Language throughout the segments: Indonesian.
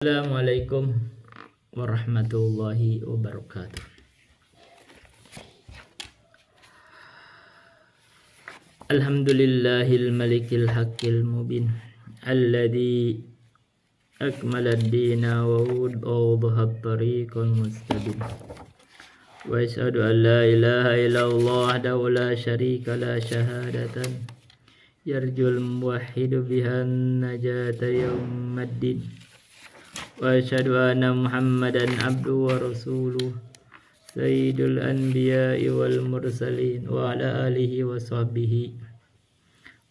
Assalamualaikum warahmatullahi wabarakatuh. Alhamdulillahil malikil haqqil mubin alladzi akmala ad-dina wa awdaha at-tariqal mustaqim. Wa asyhadu an la ilaha illallah wahdahu la syarika la syahadatan yarjul muwahhidu bihan najata yaumiddin. Wa asyhadu anna Muhammadan abduhu wa rasuluh sayyidul anbiya'i wal mursalin wa ala alihi wa sahbihi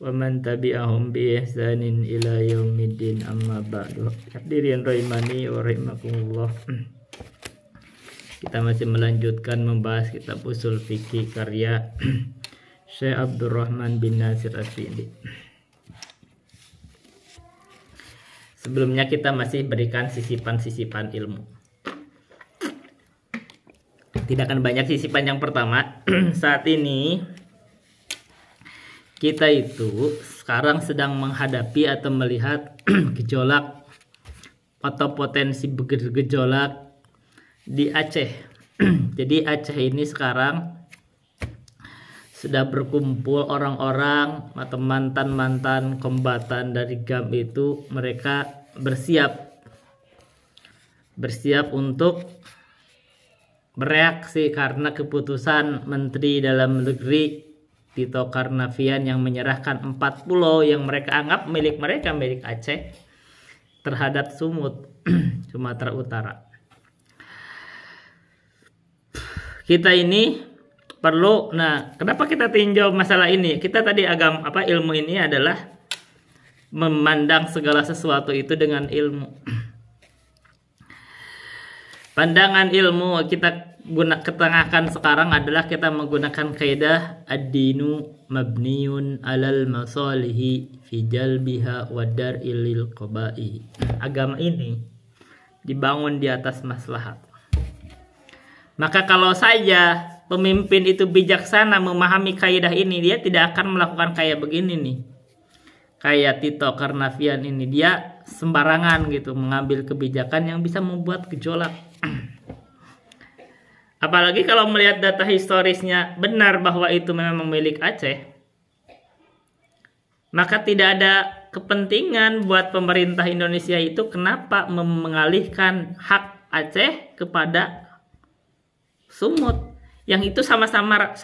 wa man tabi'ahum bi ihsanin ila yaumiddin, amma ba'du. Hadirin rahimani wa rahimakumullah. Kita masih melanjutkan membahas kitab usul fikih karya Syekh Abdurrahman bin Nasir As-Sa'di. Sebelumnya kita masih berikan sisipan-sisipan ilmu. Tidak akan banyak sisipan. Yang pertama, saat ini kita itu sekarang sedang menghadapi atau melihat gejolak atau potensi gejolak di Aceh. Jadi Aceh ini sekarang sudah berkumpul orang-orang atau mantan-mantan kombatan dari GAM itu, mereka bersiap untuk bereaksi karena keputusan Menteri Dalam Negeri Tito Karnavian yang menyerahkan 4 pulau yang mereka anggap milik mereka, milik Aceh, terhadap Sumut, Sumatera Utara. Kita ini perlu, kenapa kita tinjau masalah ini? Kita tadi ilmu ini adalah memandang segala sesuatu itu dengan ilmu. Pandangan ilmu kita ketengahkan sekarang adalah kita menggunakan kaidah ad-dinu mabniun alal masalihi fi jalbiha wa dar'il qaba'i. Agama ini dibangun di atas maslahat. Maka kalau saja pemimpin itu bijaksana memahami kaidah ini, dia tidak akan melakukan kayak begini nih. Kayak Tito Karnavian ini, dia sembarangan gitu mengambil kebijakan yang bisa membuat gejolak. Apalagi kalau melihat data historisnya benar bahwa itu memang milik Aceh, maka tidak ada kepentingan buat pemerintah Indonesia itu kenapa mengalihkan hak Aceh kepada Sumut, yang itu sama-sama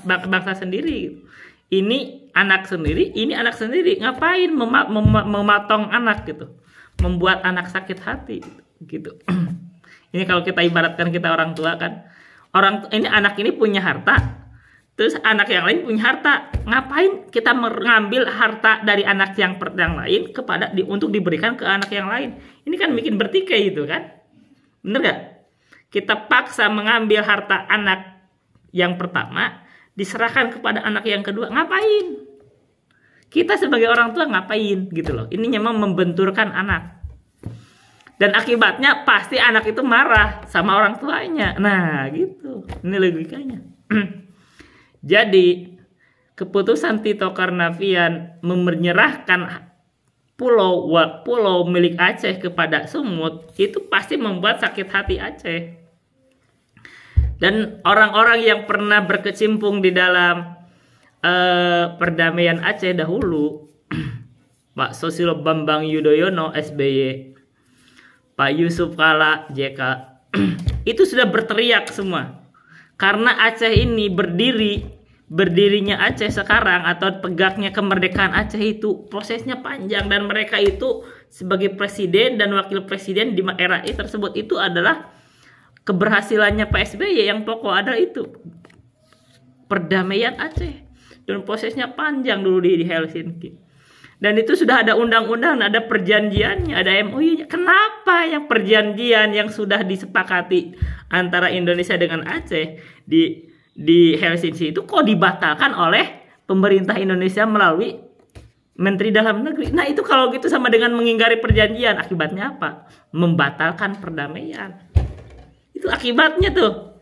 bangsa sendiri. Ini anak sendiri, ini anak sendiri. Ngapain mematong anak gitu, membuat anak sakit hati gitu. Ini kalau kita ibaratkan, kita orang tua kan, ini anak ini punya harta, terus anak yang lain punya harta. Ngapain kita mengambil harta dari anak yang lain untuk diberikan ke anak yang lain? Ini kan bikin bertikai gitu kan, bener gak? Kita paksa mengambil harta anak yang pertama, diserahkan kepada anak yang kedua. Ngapain? Kita sebagai orang tua ngapain gitu loh. Ini memang membenturkan anak. Dan akibatnya pasti anak itu marah sama orang tuanya. Nah gitu. Ini logikanya. Jadi keputusan Tito Karnavian menyerahkan pulau milik Aceh kepada Sumut itu pasti membuat sakit hati Aceh. Dan orang-orang yang pernah berkecimpung di dalam perdamaian Aceh dahulu, Pak Susilo Bambang Yudhoyono SBY, Pak Yusuf Kala JK, itu sudah berteriak semua. Karena Aceh ini berdirinya Aceh sekarang atau tegaknya kemerdekaan Aceh itu prosesnya panjang, dan mereka itu sebagai presiden dan wakil presiden di era tersebut itu adalah keberhasilannya Pak SBY yang pokok adalah itu perdamaian Aceh, dan prosesnya panjang dulu di Helsinki, dan itu sudah ada undang-undang, ada perjanjiannya, ada MOU-nya. Kenapa yang perjanjian yang sudah disepakati antara Indonesia dengan Aceh di Helsinki itu kok dibatalkan oleh pemerintah Indonesia melalui Menteri Dalam Negeri? Nah itu kalau gitu sama dengan mengingkari perjanjian. Akibatnya apa? Membatalkan perdamaian. Itu akibatnya tuh.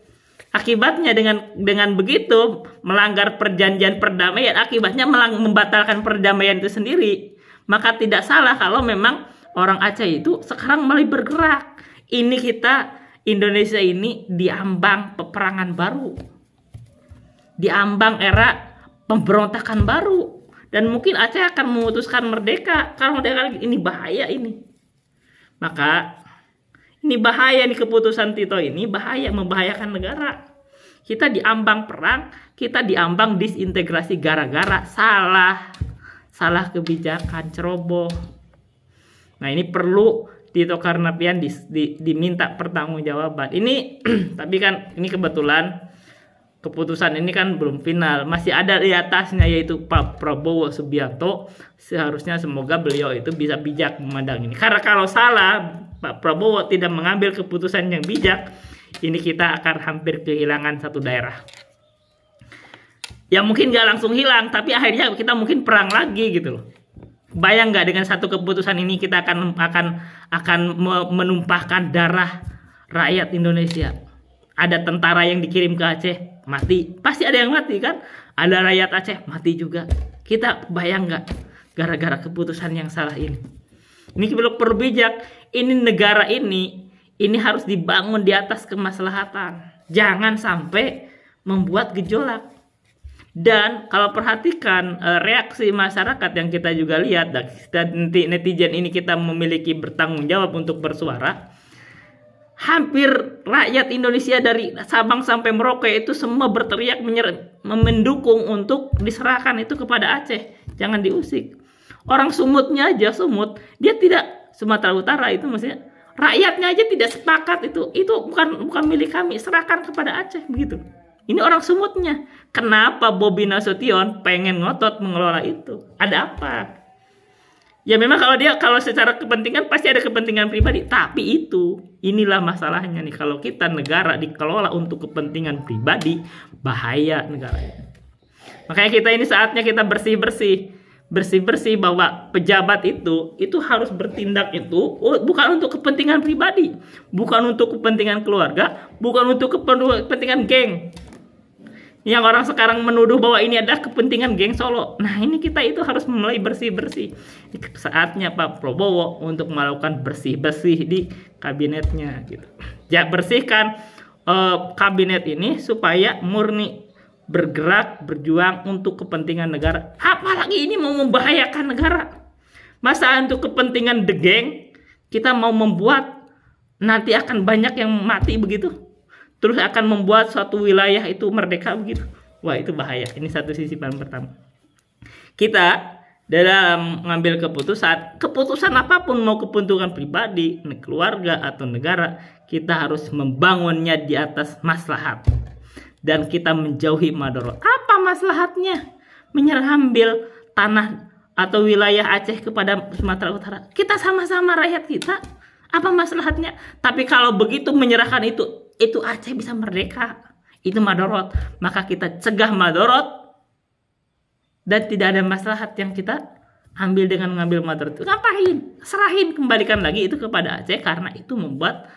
Akibatnya dengan begitu melanggar perjanjian perdamaian, akibatnya membatalkan perdamaian itu sendiri. Maka tidak salah kalau memang orang Aceh itu sekarang mulai bergerak. Ini kita Indonesia ini diambang peperangan baru, diambang era pemberontakan baru, dan mungkin Aceh akan memutuskan merdeka. Kalau merdeka ini bahaya ini. Maka ini bahaya nih, keputusan Tito ini bahaya, membahayakan negara. Kita diambang perang, kita diambang disintegrasi gara-gara salah kebijakan, ceroboh. Nah, ini perlu Tito Karnavian diminta pertanggungjawaban. Ini tapi kan ini kebetulan keputusan ini kan belum final, masih ada di atasnya yaitu Pak Prabowo Subianto. Seharusnya semoga beliau itu bisa bijak memandang ini. Karena kalau salah, Pak Prabowo tidak mengambil keputusan yang bijak, ini kita akan hampir kehilangan satu daerah. Ya mungkin nggak langsung hilang, tapi akhirnya kita mungkin perang lagi gitu loh. Bayang nggak dengan satu keputusan ini kita akan menumpahkan darah rakyat Indonesia. Ada tentara yang dikirim ke Aceh mati, pasti ada yang mati kan? Ada rakyat Aceh mati juga. Kita bayang nggak gara-gara keputusan yang salah ini? Ini perlu bijak. Ini negara ini harus dibangun di atas kemaslahatan. Jangan sampai membuat gejolak. Dan kalau perhatikan reaksi masyarakat yang kita juga lihat, dan netizen ini kita memiliki bertanggung jawab untuk bersuara. Hampir rakyat Indonesia dari Sabang sampai Merauke itu semua berteriak mendukung untuk diserahkan itu kepada Aceh, jangan diusik. Orang Sumutnya aja, dia tidak, Sumatera Utara itu maksudnya rakyatnya aja tidak sepakat itu bukan milik kami, serahkan kepada Aceh begitu. Ini orang Sumutnya. Kenapa Bobi Nasution pengen ngotot mengelola itu? Ada apa? Ya memang kalau secara kepentingan pasti ada kepentingan pribadi, tapi inilah masalahnya nih, kalau kita negara dikelola untuk kepentingan pribadi, bahaya negara ini. Makanya kita ini saatnya kita bersih-bersih bahwa pejabat itu harus bertindak itu bukan untuk kepentingan pribadi, bukan untuk kepentingan keluarga, bukan untuk kepentingan geng. Yang orang sekarang menuduh bahwa ini adalah kepentingan geng Solo. Nah, ini kita itu harus mulai bersih-bersih. Saatnya Pak Prabowo untuk melakukan bersih-bersih di kabinetnya gitu. Ya, bersihkan kabinet ini supaya murni bergerak, berjuang untuk kepentingan negara. Apalagi ini mau membahayakan negara. Masa untuk kepentingan the gang kita mau membuat nanti akan banyak yang mati begitu? Terus akan membuat suatu wilayah itu merdeka begitu. Wah, itu bahaya. Ini satu sisipan pertama. Kita dalam mengambil keputusan apapun, mau kepentingan pribadi, keluarga atau negara, kita harus membangunnya di atas maslahat. Dan kita menjauhi madorot. Apa maslahatnya? Mengambil tanah atau wilayah Aceh kepada Sumatera Utara. Kita sama-sama rakyat kita. Apa maslahatnya? Tapi kalau begitu menyerahkan itu Aceh bisa merdeka. Itu madorot. Maka kita cegah madorot. Dan tidak ada maslahat yang kita ambil dengan mengambil madorot. Ngapain? Serahin, kembalikan lagi itu kepada Aceh. Karena itu membuat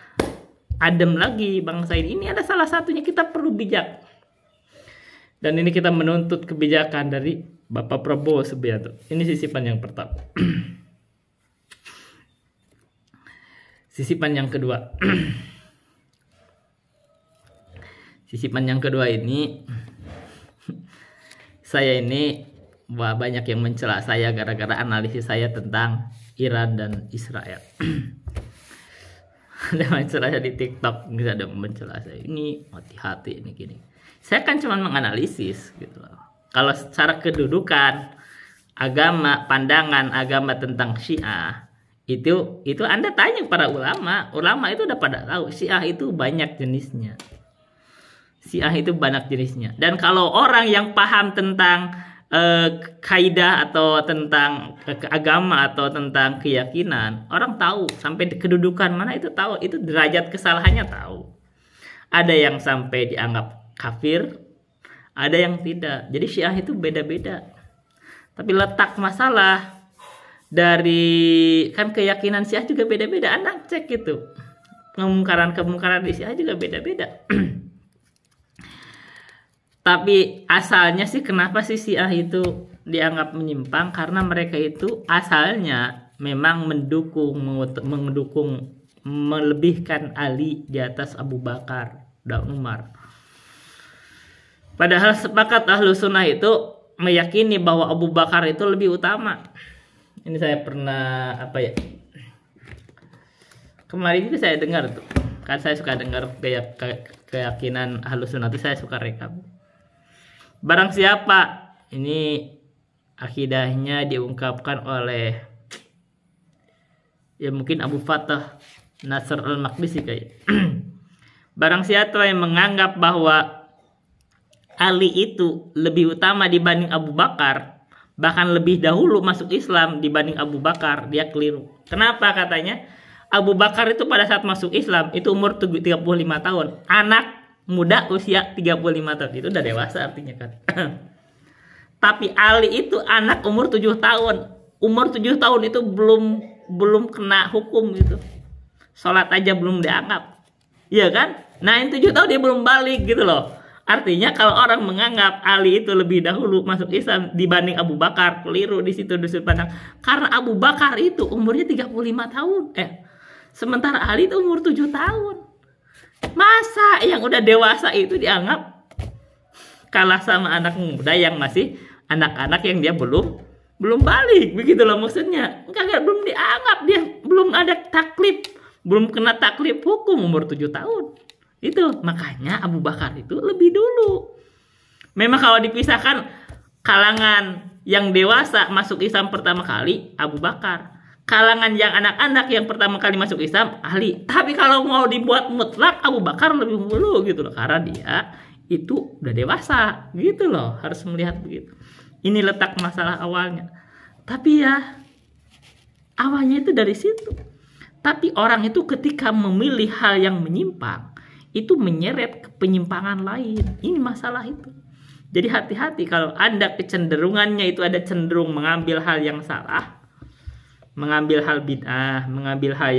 adem lagi bangsa ini. Ini ada salah satunya, kita perlu bijak. Dan ini kita menuntut kebijakan dari Bapak Prabowo Subianto. Ini sisipan yang pertama. Sisipan yang kedua. Sisipan yang kedua ini, saya ini banyak yang mencela saya gara-gara analisis saya tentang Iran dan Israel. Ada mencela saya di TikTok, ada mencela saya ini hati-hati ini gini. Saya kan cuma menganalisis gitu loh. Kalau secara kedudukan agama, pandangan agama tentang Syiah, itu Anda tanya para ulama itu udah pada tahu Syiah itu banyak jenisnya. Syiah itu banyak jenisnya. Dan kalau orang yang paham tentang kaidah atau tentang agama atau tentang keyakinan, orang tahu sampai kedudukan mana itu tahu, itu derajat kesalahannya tahu. Ada yang sampai dianggap kafir, ada yang tidak. Jadi Syiah itu beda-beda. Tapi letak masalah dari kan keyakinan Syiah juga beda-beda. Anda cek gitu. Kemungkaran di Syiah juga beda-beda. Tapi asalnya sih kenapa sih Syiah itu dianggap menyimpang? Karena mereka itu asalnya memang mendukung melebihkan Ali di atas Abu Bakar dan Umar. Padahal sepakat ahlu sunnah itu meyakini bahwa Abu Bakar itu lebih utama. Ini saya pernah kemarin itu saya dengar tuh, kan saya suka dengar keyakinan ahlu sunnah itu, saya suka rekam. Barang siapa, ini akidahnya diungkapkan oleh ya mungkin Abu Fathah Nasr al-Maqdisi kayak. Barang siapa yang menganggap bahwa Ali itu lebih utama dibanding Abu Bakar, bahkan lebih dahulu masuk Islam dibanding Abu Bakar, dia keliru. Kenapa katanya? Abu Bakar itu pada saat masuk Islam itu umur 35 tahun. Anak muda usia 35 tahun. Itu udah dewasa artinya kan. Tapi Ali itu anak umur 7 tahun. Umur 7 tahun itu belum kena hukum gitu. Sholat aja belum dianggap. Iya kan? Nah, yang 7 tahun dia belum balik gitu loh. Artinya kalau orang menganggap Ali itu lebih dahulu masuk Islam dibanding Abu Bakar, keliru di situ sudut pandang. Karena Abu Bakar itu umurnya 35 tahun. Sementara Ali itu umur 7 tahun. Masa yang udah dewasa itu dianggap kalah sama anak muda yang masih anak-anak yang dia belum balik, begitu loh maksudnya. Belum dianggap, dia belum ada taklif, belum kena taklif hukum umur 7 tahun. Itu makanya Abu Bakar itu lebih dulu. Memang kalau dipisahkan kalangan yang dewasa masuk Islam pertama kali Abu Bakar, kalangan yang anak-anak yang pertama kali masuk Islam Ali. Tapi kalau mau dibuat mutlak Abu Bakar lebih dulu gitu loh, karena dia itu udah dewasa gitu loh, harus melihat begitu. Ini letak masalah awalnya. Tapi ya awalnya itu dari situ. Tapi orang itu ketika memilih hal yang menyimpang itu menyeret ke penyimpangan lain. Ini masalah itu. Jadi hati-hati kalau Anda kecenderungannya itu ada cenderung mengambil hal yang salah, mengambil hal bid'ah, mengambil hal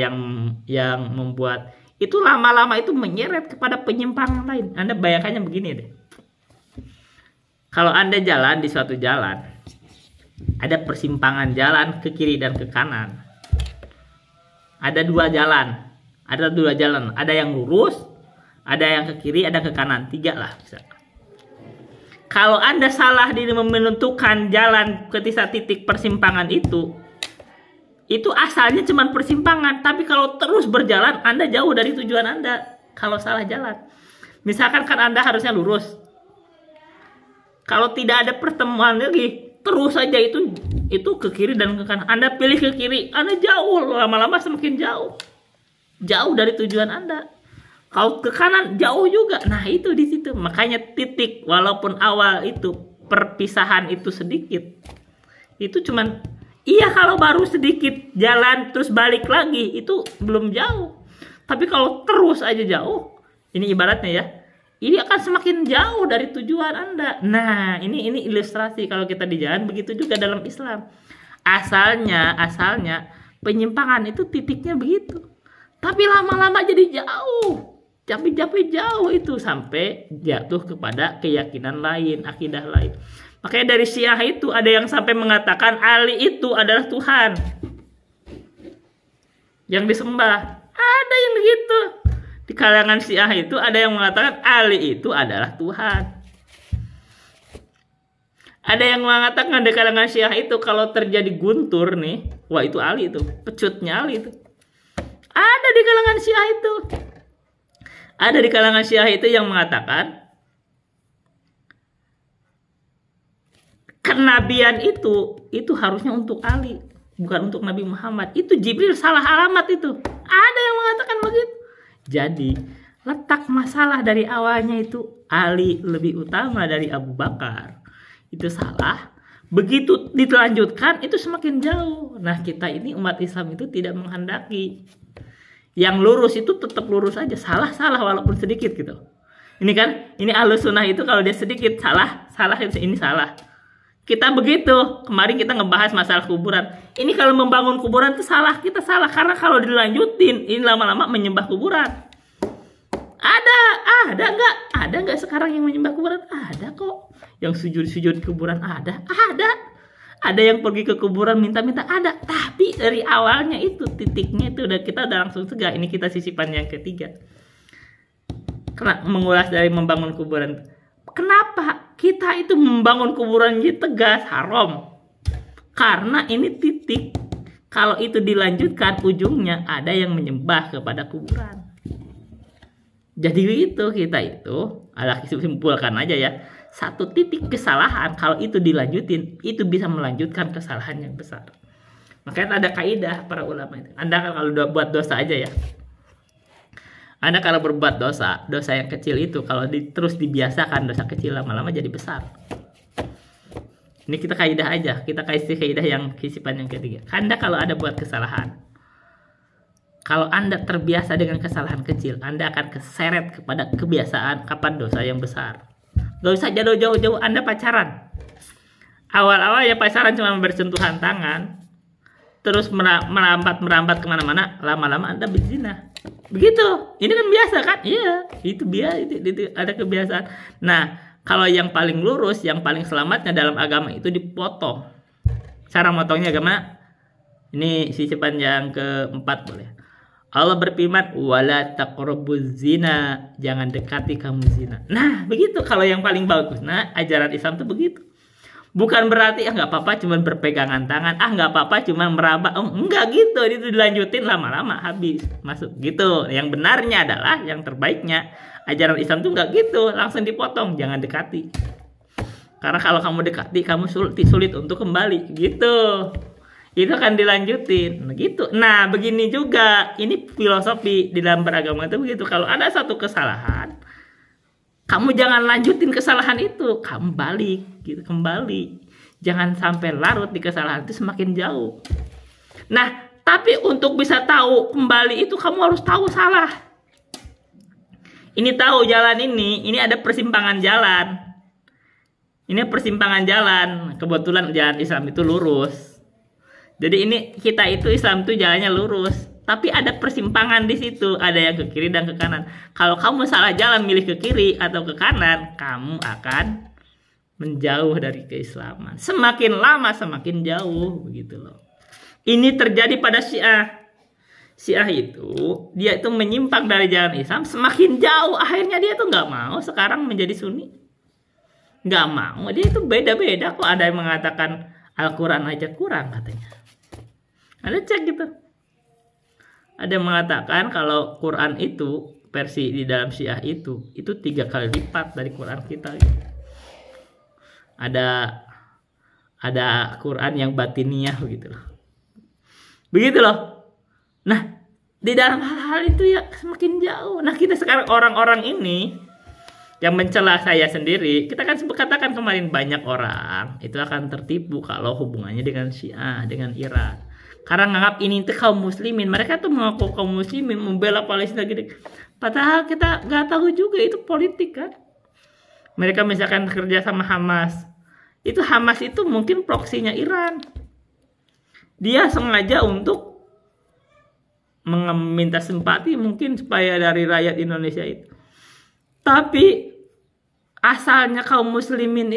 yang membuat itu lama-lama itu menyeret kepada penyimpangan lain. Anda bayangkannya begini deh. Kalau Anda jalan di suatu jalan, ada persimpangan jalan ke kiri dan ke kanan. Ada dua jalan. Ada yang lurus, ada yang ke kiri, ada ke kanan. 3 lah bisa. Kalau Anda salah di menentukan jalan ketika titik persimpangan itu asalnya cuma persimpangan. Tapi kalau terus berjalan, Anda jauh dari tujuan Anda. Kalau salah jalan. Misalkan kan Anda harusnya lurus. Kalau tidak ada pertemuan lagi, terus saja itu ke kiri dan ke kanan. Anda pilih ke kiri, Anda jauh. Lama-lama semakin jauh. Jauh dari tujuan Anda. Kalau ke kanan jauh juga. Nah itu di situ. Makanya titik walaupun awal itu perpisahan itu sedikit. Itu cuman iya kalau baru sedikit jalan terus balik lagi itu belum jauh. Tapi kalau terus aja jauh, ini ibaratnya ya. Ini akan semakin jauh dari tujuan Anda. Nah, ini ilustrasi kalau kita di jalan begitu juga dalam Islam. Asalnya penyimpangan itu titiknya begitu. Tapi lama-lama jadi jauh. Capek-capek jauh itu sampai jatuh kepada keyakinan lain, akidah lain. Makanya dari Syiah itu ada yang sampai mengatakan Ali itu adalah Tuhan yang disembah. Ada yang begitu. Di kalangan Syiah itu ada yang mengatakan Ali itu adalah Tuhan. Ada yang mengatakan di kalangan Syiah itu kalau terjadi guntur nih, wah itu Ali itu, pecutnya Ali itu. Ada di kalangan Syiah itu. Ada di kalangan Syiah itu yang mengatakan kenabian itu harusnya untuk Ali, bukan untuk Nabi Muhammad. Itu Jibril salah alamat itu. Ada yang mengatakan begitu. Jadi letak masalah dari awalnya itu Ali lebih utama dari Abu Bakar. Itu salah. Begitu dilanjutkan itu semakin jauh. Nah kita ini umat Islam itu tidak menghendaki yang lurus itu tetap lurus aja, salah walaupun sedikit gitu. Ini kan, ini Ahlus Sunnah itu kalau dia sedikit salah ini salah. Kita begitu. Kemarin kita ngebahas masalah kuburan. Ini kalau membangun kuburan itu salah, kita salah karena kalau dilanjutin ini lama-lama menyembah kuburan. Ada nggak sekarang yang menyembah kuburan? Ada kok. Yang sujud kuburan ada. Ada yang pergi ke kuburan minta-minta, ada. Tapi dari awalnya itu titiknya itu kita udah langsung cegah. Ini kita sisipan yang ketiga. Karena mengulas dari membangun kuburan. Kenapa kita itu membangun kuburan jadi tegas haram? Karena ini titik. Kalau itu dilanjutkan ujungnya ada yang menyembah kepada kuburan. Jadi itu kita itu ada simpulkan aja ya. Satu titik kesalahan kalau itu dilanjutin itu bisa melanjutkan kesalahan yang besar. Makanya ada kaidah para ulama itu. Anda kalau buat dosa aja ya. Anda kalau berbuat dosa yang kecil itu kalau terus dibiasakan dosa kecil lama-lama jadi besar. Ini kita kaidah aja, kita kasih kaidah yang kisipan yang ketiga. Anda kalau ada buat kesalahan, kalau Anda terbiasa dengan kesalahan kecil, Anda akan keseret kepada kebiasaan kapan dosa yang besar. Gak usah jauh-jauh Anda pacaran. Awal-awal ya pacaran cuma bersentuhan tangan, terus merambat kemana-mana, lama-lama Anda berzina. Begitu. Ini kan biasa kan? Iya, itu biasa, itu ada kebiasaan. Nah, kalau yang paling lurus, yang paling selamatnya dalam agama itu dipotong. Cara motongnya gimana? Ini sisipan yang keempat boleh. Allah berfirman, wala taqrabuz zina, jangan dekati kamu zina. Nah, begitu kalau yang paling bagus. Nah, ajaran Islam tuh begitu. Bukan berarti nggak apa-apa cuman berpegangan tangan, nggak apa-apa cuman meraba. Enggak gitu, itu dilanjutin lama-lama habis masuk gitu. Yang benarnya adalah yang terbaiknya ajaran Islam tuh nggak gitu, langsung dipotong, jangan dekati. Karena kalau kamu dekati, kamu sulit untuk kembali gitu. Itu akan dilanjutin gitu. Nah, begini juga, ini filosofi di dalam beragama itu begitu. Kalau ada satu kesalahan, kamu jangan lanjutin kesalahan itu, kamu balik gitu, kembali. Jangan sampai larut di kesalahan itu semakin jauh. Nah, tapi untuk bisa tahu kembali itu kamu harus tahu salah. Ini tahu jalan ini ada persimpangan jalan. Ini persimpangan jalan. Kebetulan jalan Islam itu lurus. Jadi ini kita itu Islam itu jalannya lurus, tapi ada persimpangan di situ, ada yang ke kiri dan ke kanan. Kalau kamu salah jalan milih ke kiri atau ke kanan, kamu akan menjauh dari keislaman. Semakin lama semakin jauh begitu loh. Ini terjadi pada Syiah. Syiah itu dia itu menyimpang dari jalan Islam semakin jauh, akhirnya dia tuh nggak mau sekarang menjadi Sunni. Nggak mau, dia itu beda-beda kok. Ada yang mengatakan Al-Quran aja kurang katanya. Anda cek gitu. Ada yang mengatakan kalau Quran itu versi di dalam Syiah itu 3 kali lipat dari Quran kita. Gitu. Ada Quran yang batiniah begitu loh. Begitu loh. Nah, di dalam hal-hal itu ya semakin jauh. Nah, kita sekarang orang-orang ini yang mencela saya sendiri, kita kan katakan kemarin banyak orang itu akan tertipu kalau hubungannya dengan Syiah, dengan Iran. Karena nganggap ini itu kaum muslimin. Mereka tuh mengaku kaum muslimin, membela Palestina gitu. Padahal kita nggak tahu juga itu politik kan. Mereka misalkan kerja sama Hamas. Itu Hamas itu mungkin proksinya Iran. Dia sengaja untuk meminta simpati mungkin supaya dari rakyat Indonesia itu. Tapi asalnya kaum muslimin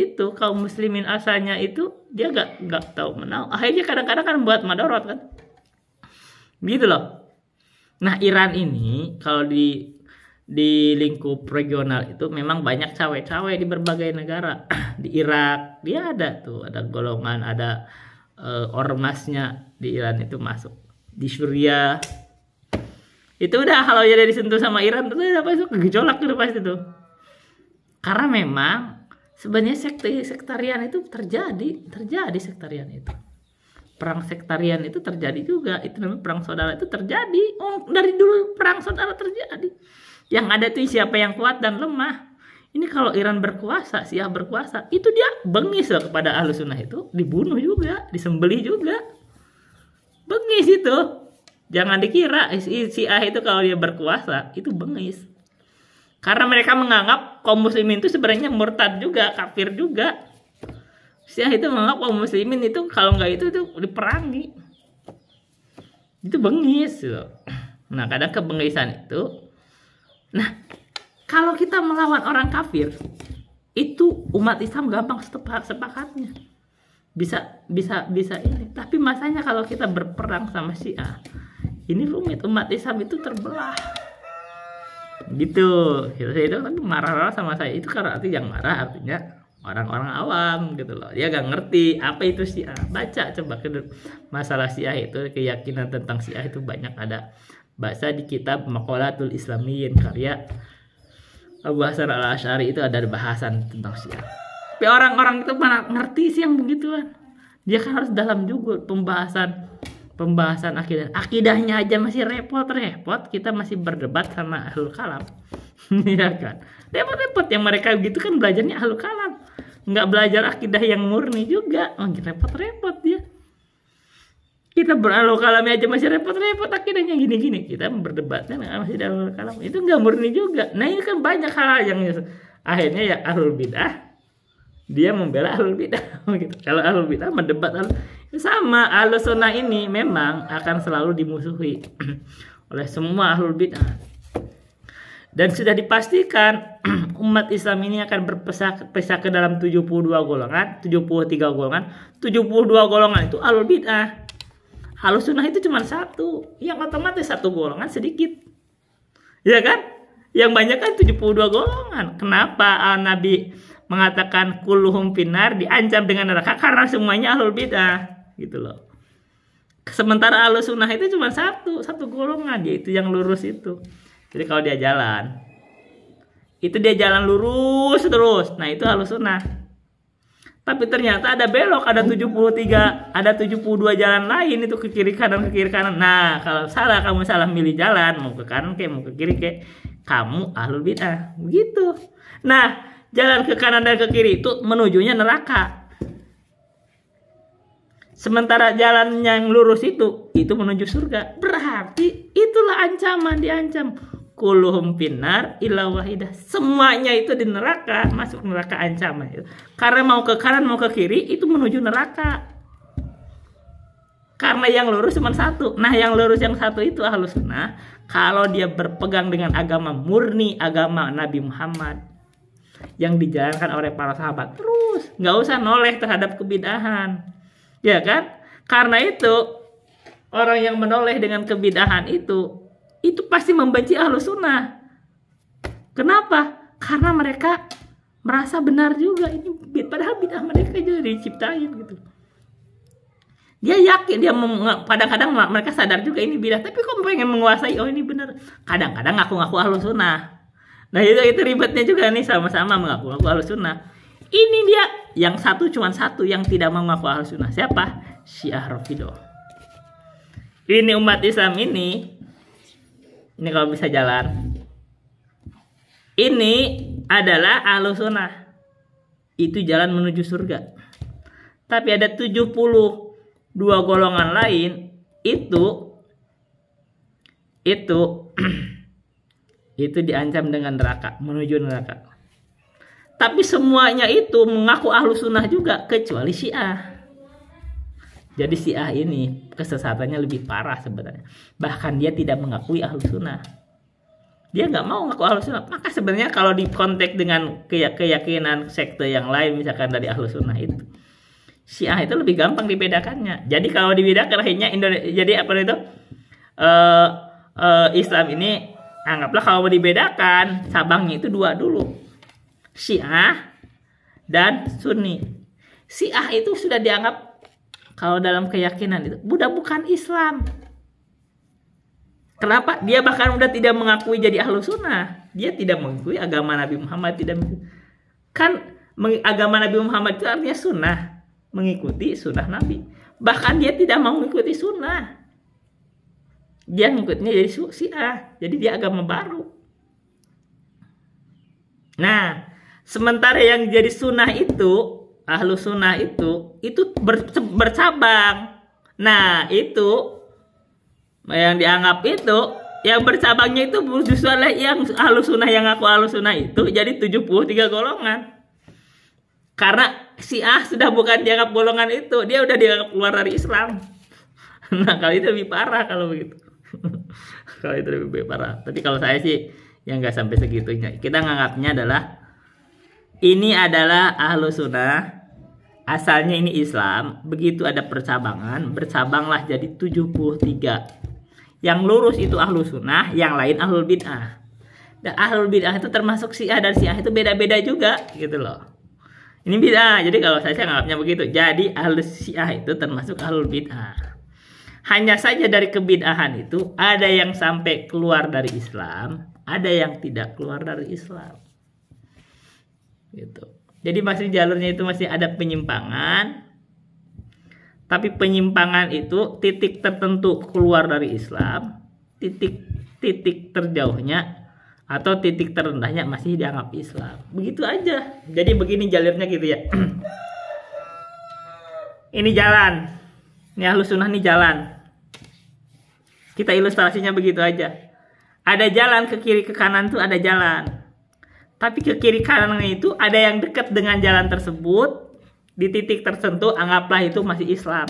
asalnya itu dia nggak tahu menau. Akhirnya kadang-kadang kan buat madorot kan, gitu loh. Nah, Iran ini kalau di lingkup regional itu memang banyak cawe-cawe di berbagai negara. Di Irak dia ada golongan, ada ormasnya di Iran itu masuk. Di Suriah itu udah kalau jadi disentuh sama Iran itu udah masuk gejolak tuh pasti tuh. Karena memang sebenarnya sektarian itu terjadi sektarian itu. Perang sektarian itu terjadi juga. Itu namanya perang saudara itu terjadi. Dari dulu perang saudara terjadi. Yang ada tuh siapa yang kuat dan lemah. Ini kalau Iran berkuasa, Syiah berkuasa, itu dia bengis loh kepada Ahlus Sunnah itu, dibunuh juga, disembelih juga. Bengis itu. Jangan dikira Syiah itu kalau dia berkuasa itu bengis. Karena mereka menganggap kaum muslimin itu sebenarnya murtad juga, kafir juga. Syiah itu menganggap kaum muslimin itu kalau nggak itu diperangi. Itu bengis gitu. Nah, kadang kebengisan itu. Nah, kalau kita melawan orang kafir, itu umat Islam gampang sepakatnya. bisa ini. Tapi masanya kalau kita berperang sama Syiah, ini rumit, umat Islam itu terbelah. Gitu. Itu kan marah-marah sama saya. Itu karena yang marah artinya orang-orang awam gitu loh. Dia gak ngerti apa itu Syiah. Baca coba masalah Syiah itu, keyakinan tentang Syiah itu banyak ada. Baca di kitab Maqalatul Islamiyin karya Abu Hasan Al-Asy'ari, itu ada bahasan tentang Syiah. Tapi orang-orang itu mana ngerti sih yang begituan. Dia kan harus dalam juga pembahasan akidah. Akidahnya aja masih repot-repot, kita masih berdebat sama ahlul kalam. Iya kan? Repot-repot yang mereka gitu kan belajarnya ahlul kalam. Nggak belajar akidah yang murni juga. Oh, repot-repot dia. Kita berahlul kalam aja masih repot-repot, akidahnya gini-gini. Kita berdebatnya masih ahlul kalam. Itu nggak murni juga. Nah, ini kan banyak hal yang akhirnya ya ahlul bid'ah dia membela ahlul bid'ah gitu. Kalau ahlul bid'ah mendebat sama ahlus sunnah ini memang akan selalu dimusuhi oleh semua ahlul bid'ah. Dan sudah dipastikan umat Islam ini akan berpisah ke dalam 72 golongan, 73 golongan. 72 golongan itu ahlul bid'ah. Ahlus sunnah itu cuma satu, yang otomatis satu golongan sedikit. Ya kan? Yang banyak kan 72 golongan. Kenapa Nabi mengatakan kulluhum finnar, diancam dengan neraka? Karena semuanya ahlul bid'ah gitu loh. Sementara ahlus sunnah itu cuma satu golongan, yaitu yang lurus itu. Jadi kalau dia jalan, itu dia jalan lurus terus. Nah, itu ahlus sunnah. Tapi ternyata ada belok, ada 73, ada 72 jalan lain itu ke kiri kanan. Nah, kalau kamu salah milih jalan, mau ke kanan kayak mau ke kiri kayak, kamu ahlul bid'ah. Begitu. Nah, jalan ke kanan dan ke kiri itu menujunya neraka. Sementara jalan yang lurus itu menuju surga. Berarti itulah ancaman, diancam. Kulluhum finnar illa wahidah. Semuanya itu di neraka, masuk neraka ancaman itu. Karena mau ke kanan mau ke kiri itu menuju neraka. Karena yang lurus cuma satu. Nah, yang lurus yang satu itu ahlus sunnah. Kalau dia berpegang dengan agama murni, agama Nabi Muhammad yang dijalankan oleh para sahabat, terus nggak usah noleh terhadap kebid'ahan, ya kan? Karena itu orang yang menoleh dengan kebid'ahan itu pasti membenci ahlus sunnah. Kenapa? Karena mereka merasa benar juga ini, padahal bid'ah mereka juga diciptain gitu. Dia yakin, dia kadang-kadang mereka sadar juga ini bid'ah, tapi kok pengen menguasai, oh ini benar. Kadang-kadang ngaku-ngaku ahlus sunnah. Nah, itu ribetnya juga nih, sama-sama mengaku-ngaku ahlus sunnah. Ini dia yang cuma satu yang tidak mengaku ahlus sunnah. Siapa? Syiah Rafidhah. Ini umat Islam ini kalau bisa jalan, ini adalah ahlus sunnah. Itu jalan menuju surga. Tapi ada 72 golongan lain itu diancam dengan neraka, menuju neraka. Tapi semuanya itu mengaku ahlus sunnah juga, kecuali Syiah. Jadi Syiah ini kesesatannya lebih parah sebenarnya. Bahkan dia tidak mengakui ahlus sunnah. Dia nggak mau ngaku ahlus sunnah. Maka sebenarnya kalau di konteks dengan keyakinan sekte yang lain, misalkan dari ahlus sunnah itu, Syiah itu lebih gampang dibedakannya. Jadi kalau dibedakan akhirnya jadi apa itu? Islam ini anggaplah kalau dibedakan cabangnya itu dua dulu, Syiah dan Sunni. Syiah itu sudah dianggap kalau dalam keyakinan itu bukan Islam. Kenapa? Dia bahkan udah tidak mengakui jadi ahlus sunnah. Dia tidak mengakui agama Nabi Muhammad, kan agama Nabi Muhammad itu artinya sunnah, mengikuti sunnah Nabi. Bahkan dia tidak mau mengikuti sunnah. Dia ngikutnya jadi Syiah, jadi dia agama baru. Nah, sementara yang jadi sunnah itu, ahlus sunnah itu bercabang. Nah, itu yang dianggap itu, yang bercabangnya itu justru adalah yang ahlus sunnah, yang aku ahlus sunnah itu jadi 73 golongan. Karena Syiah sudah bukan dianggap golongan itu, dia udah dianggap keluar dari Islam. Nah, kalau itu lebih parah kalau begitu. Kalau itu lebih parah. Tapi kalau saya sih yang nggak sampai segitunya. Kita nganggapnya adalah ini adalah ahlus sunnah asalnya ini Islam, begitu ada percabangan, bercabanglah jadi 73. Yang lurus itu Ahlus Sunnah, yang lain Ahlul Bid'ah. Dan Ahlul Bid'ah itu termasuk Syiah, dan Syiah itu beda-beda juga gitu loh. Ini bid'ah. Jadi kalau saya nganggapnya begitu. Jadi Ahlus Syiah itu termasuk Ahlul Bid'ah. Hanya saja dari kebid'ahan itu ada yang sampai keluar dari Islam, ada yang tidak keluar dari Islam. Gitu. Jadi masih jalurnya itu masih ada penyimpangan. Tapi penyimpangan itu titik tertentu keluar dari Islam, titik terjauhnya atau titik terendahnya masih dianggap Islam. Begitu aja. Jadi begini jalurnya gitu ya. Ini jalan. Ini Ahlus Sunnah, ini jalan. Kita ilustrasinya begitu aja. Ada jalan ke kiri ke kanan tuh ada jalan. Tapi ke kiri kanan itu ada yang dekat dengan jalan tersebut. Di titik tertentu anggaplah itu masih Islam.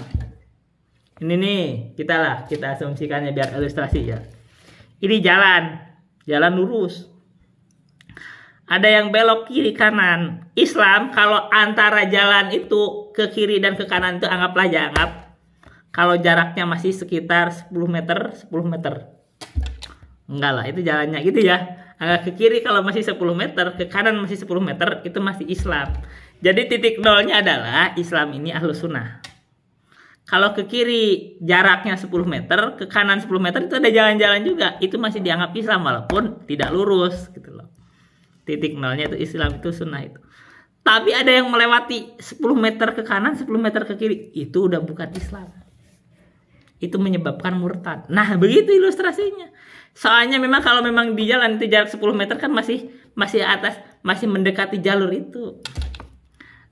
Ini nih, kita asumsikannya biar ilustrasi ya. Ini jalan lurus. Ada yang belok kiri kanan. Islam kalau antara jalan itu ke kiri dan ke kanan itu anggaplah kalau jaraknya masih sekitar 10 meter. Enggak lah, itu jalannya gitu ya. Agak ke kiri kalau masih 10 meter, ke kanan masih 10 meter, itu masih Islam. Jadi titik nolnya adalah Islam ini Ahlus Sunnah. Kalau ke kiri jaraknya 10 meter, ke kanan 10 meter itu ada jalan-jalan juga. Itu masih dianggap Islam walaupun tidak lurus gitu loh. Titik nolnya itu Islam, itu sunnah itu. Tapi ada yang melewati 10 meter ke kanan, 10 meter ke kiri. Itu udah bukan Islam. Itu menyebabkan murtad. Nah, begitu ilustrasinya. Soalnya memang kalau memang di jalan itu jarak 10 meter kan masih atas, masih mendekati jalur itu.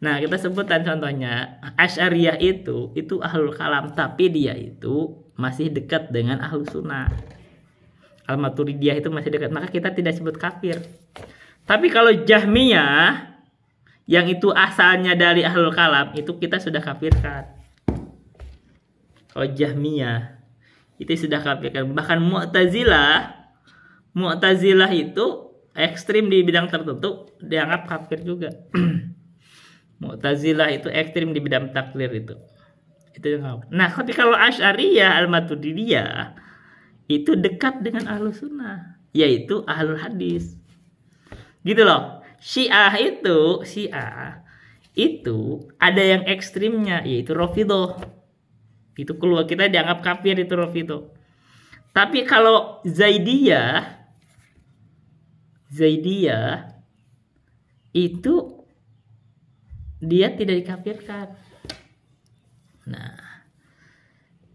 Nah, kita sebutkan contohnya Asy'ariyah itu Ahlul Kalam, tapi dia itu masih dekat dengan Ahlus Sunnah. Al-Maturidiyah itu masih dekat, maka kita tidak sebut kafir. Tapi kalau Jahmiyah yang itu asalnya dari Ahlul Kalam, itu kita sudah kafirkan. Kalau Jahmiyah itu sudah kafirkan. Bahkan Mu'tazilah itu ekstrim di bidang tertentu dianggap kafir juga. Mu'tazilah itu ekstrim di bidang taklir itu. Nah, tapi kalau Asy'ariyah Al-Maturidiyah itu dekat dengan Ahlus Sunnah, yaitu Ahlul Hadis. Gitu loh. Syiah itu ada yang ekstrimnya, yaitu Rafidhah. Itu keluar, kita dianggap kafir itu Rafidhah. Tapi kalau Zaidiyah itu dia tidak dikafirkan. Nah,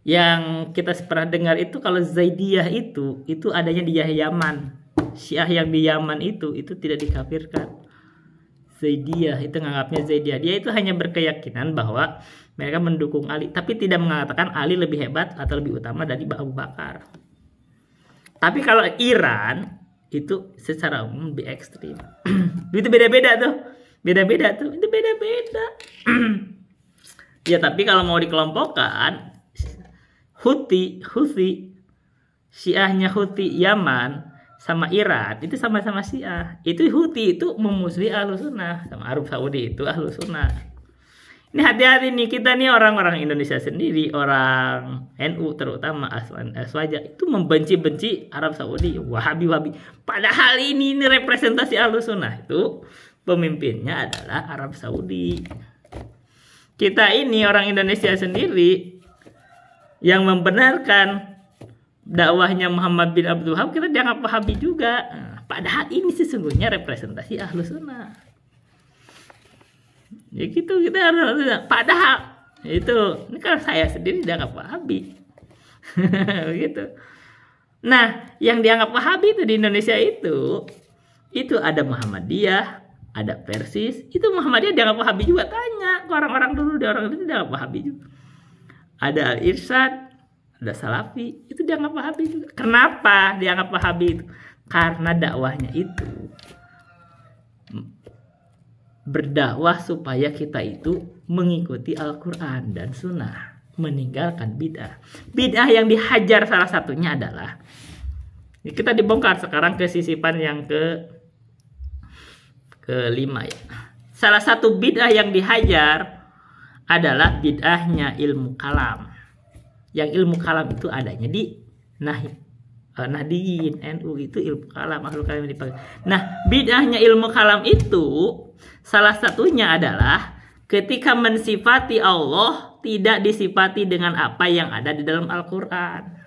yang kita pernah dengar itu kalau Zaidiyah itu adanya di Yaman. Syiah yang di Yaman itu tidak dikafirkan. Zaidiyah itu nganggapnya Zaidiyah. Dia itu hanya berkeyakinan bahwa mereka mendukung Ali, tapi tidak mengatakan Ali lebih hebat atau lebih utama dari Abu Bakar. Tapi kalau Iran itu secara umum lebih ekstrim. Itu beda-beda tuh. Itu beda-beda. Ya, tapi kalau mau dikelompokkan, Houthi, Syiahnya Houthi Yaman sama Iran itu sama-sama Syiah. Itu Houthi itu memusuhi Ahlus Sunnah, sama Arab Saudi itu Ahlus Sunnah. Ini hati-hati nih, kita nih orang-orang Indonesia sendiri, orang NU terutama Aswaja itu membenci-benci Arab Saudi, Wahabi. Padahal ini representasi Ahlus Sunnah itu pemimpinnya adalah Arab Saudi. Kita ini orang Indonesia sendiri yang membenarkan dakwahnya Muhammad bin Abdul Wahab, kita dianggap Wahabi juga. Padahal ini sesungguhnya representasi Ahlus Sunnah. Ya gitu, kita harus padahal itu ini kan saya sendiri dianggap Wahabi. Gitu. Nah, yang dianggap Wahabi itu di Indonesia itu ada Muhammadiyah, ada Persis, itu Muhammadiyah dianggap Wahabi juga. Tanya ke orang-orang dulu, orang itu dianggap Wahabi juga. Ada Al-Irsyad, ada Salafi, itu dianggap Wahabi juga. Kenapa dianggap Wahabi itu? Karena dakwahnya itu berdakwah supaya kita itu mengikuti Al-Quran dan Sunnah, meninggalkan bid'ah. Bid'ah yang dihajar salah satunya adalah, kita dibongkar sekarang ke sisipan yang kelima ya. Salah satu bid'ah yang dihajar adalah bid'ahnya ilmu kalam. Yang ilmu kalam itu adanya di Nahdiyin, NU itu ilmu kalam, ahlul kalam dipakai. Nah, bid'ahnya ilmu kalam itu salah satunya adalah ketika mensifati Allah tidak disifati dengan apa yang ada di dalam Al-Quran.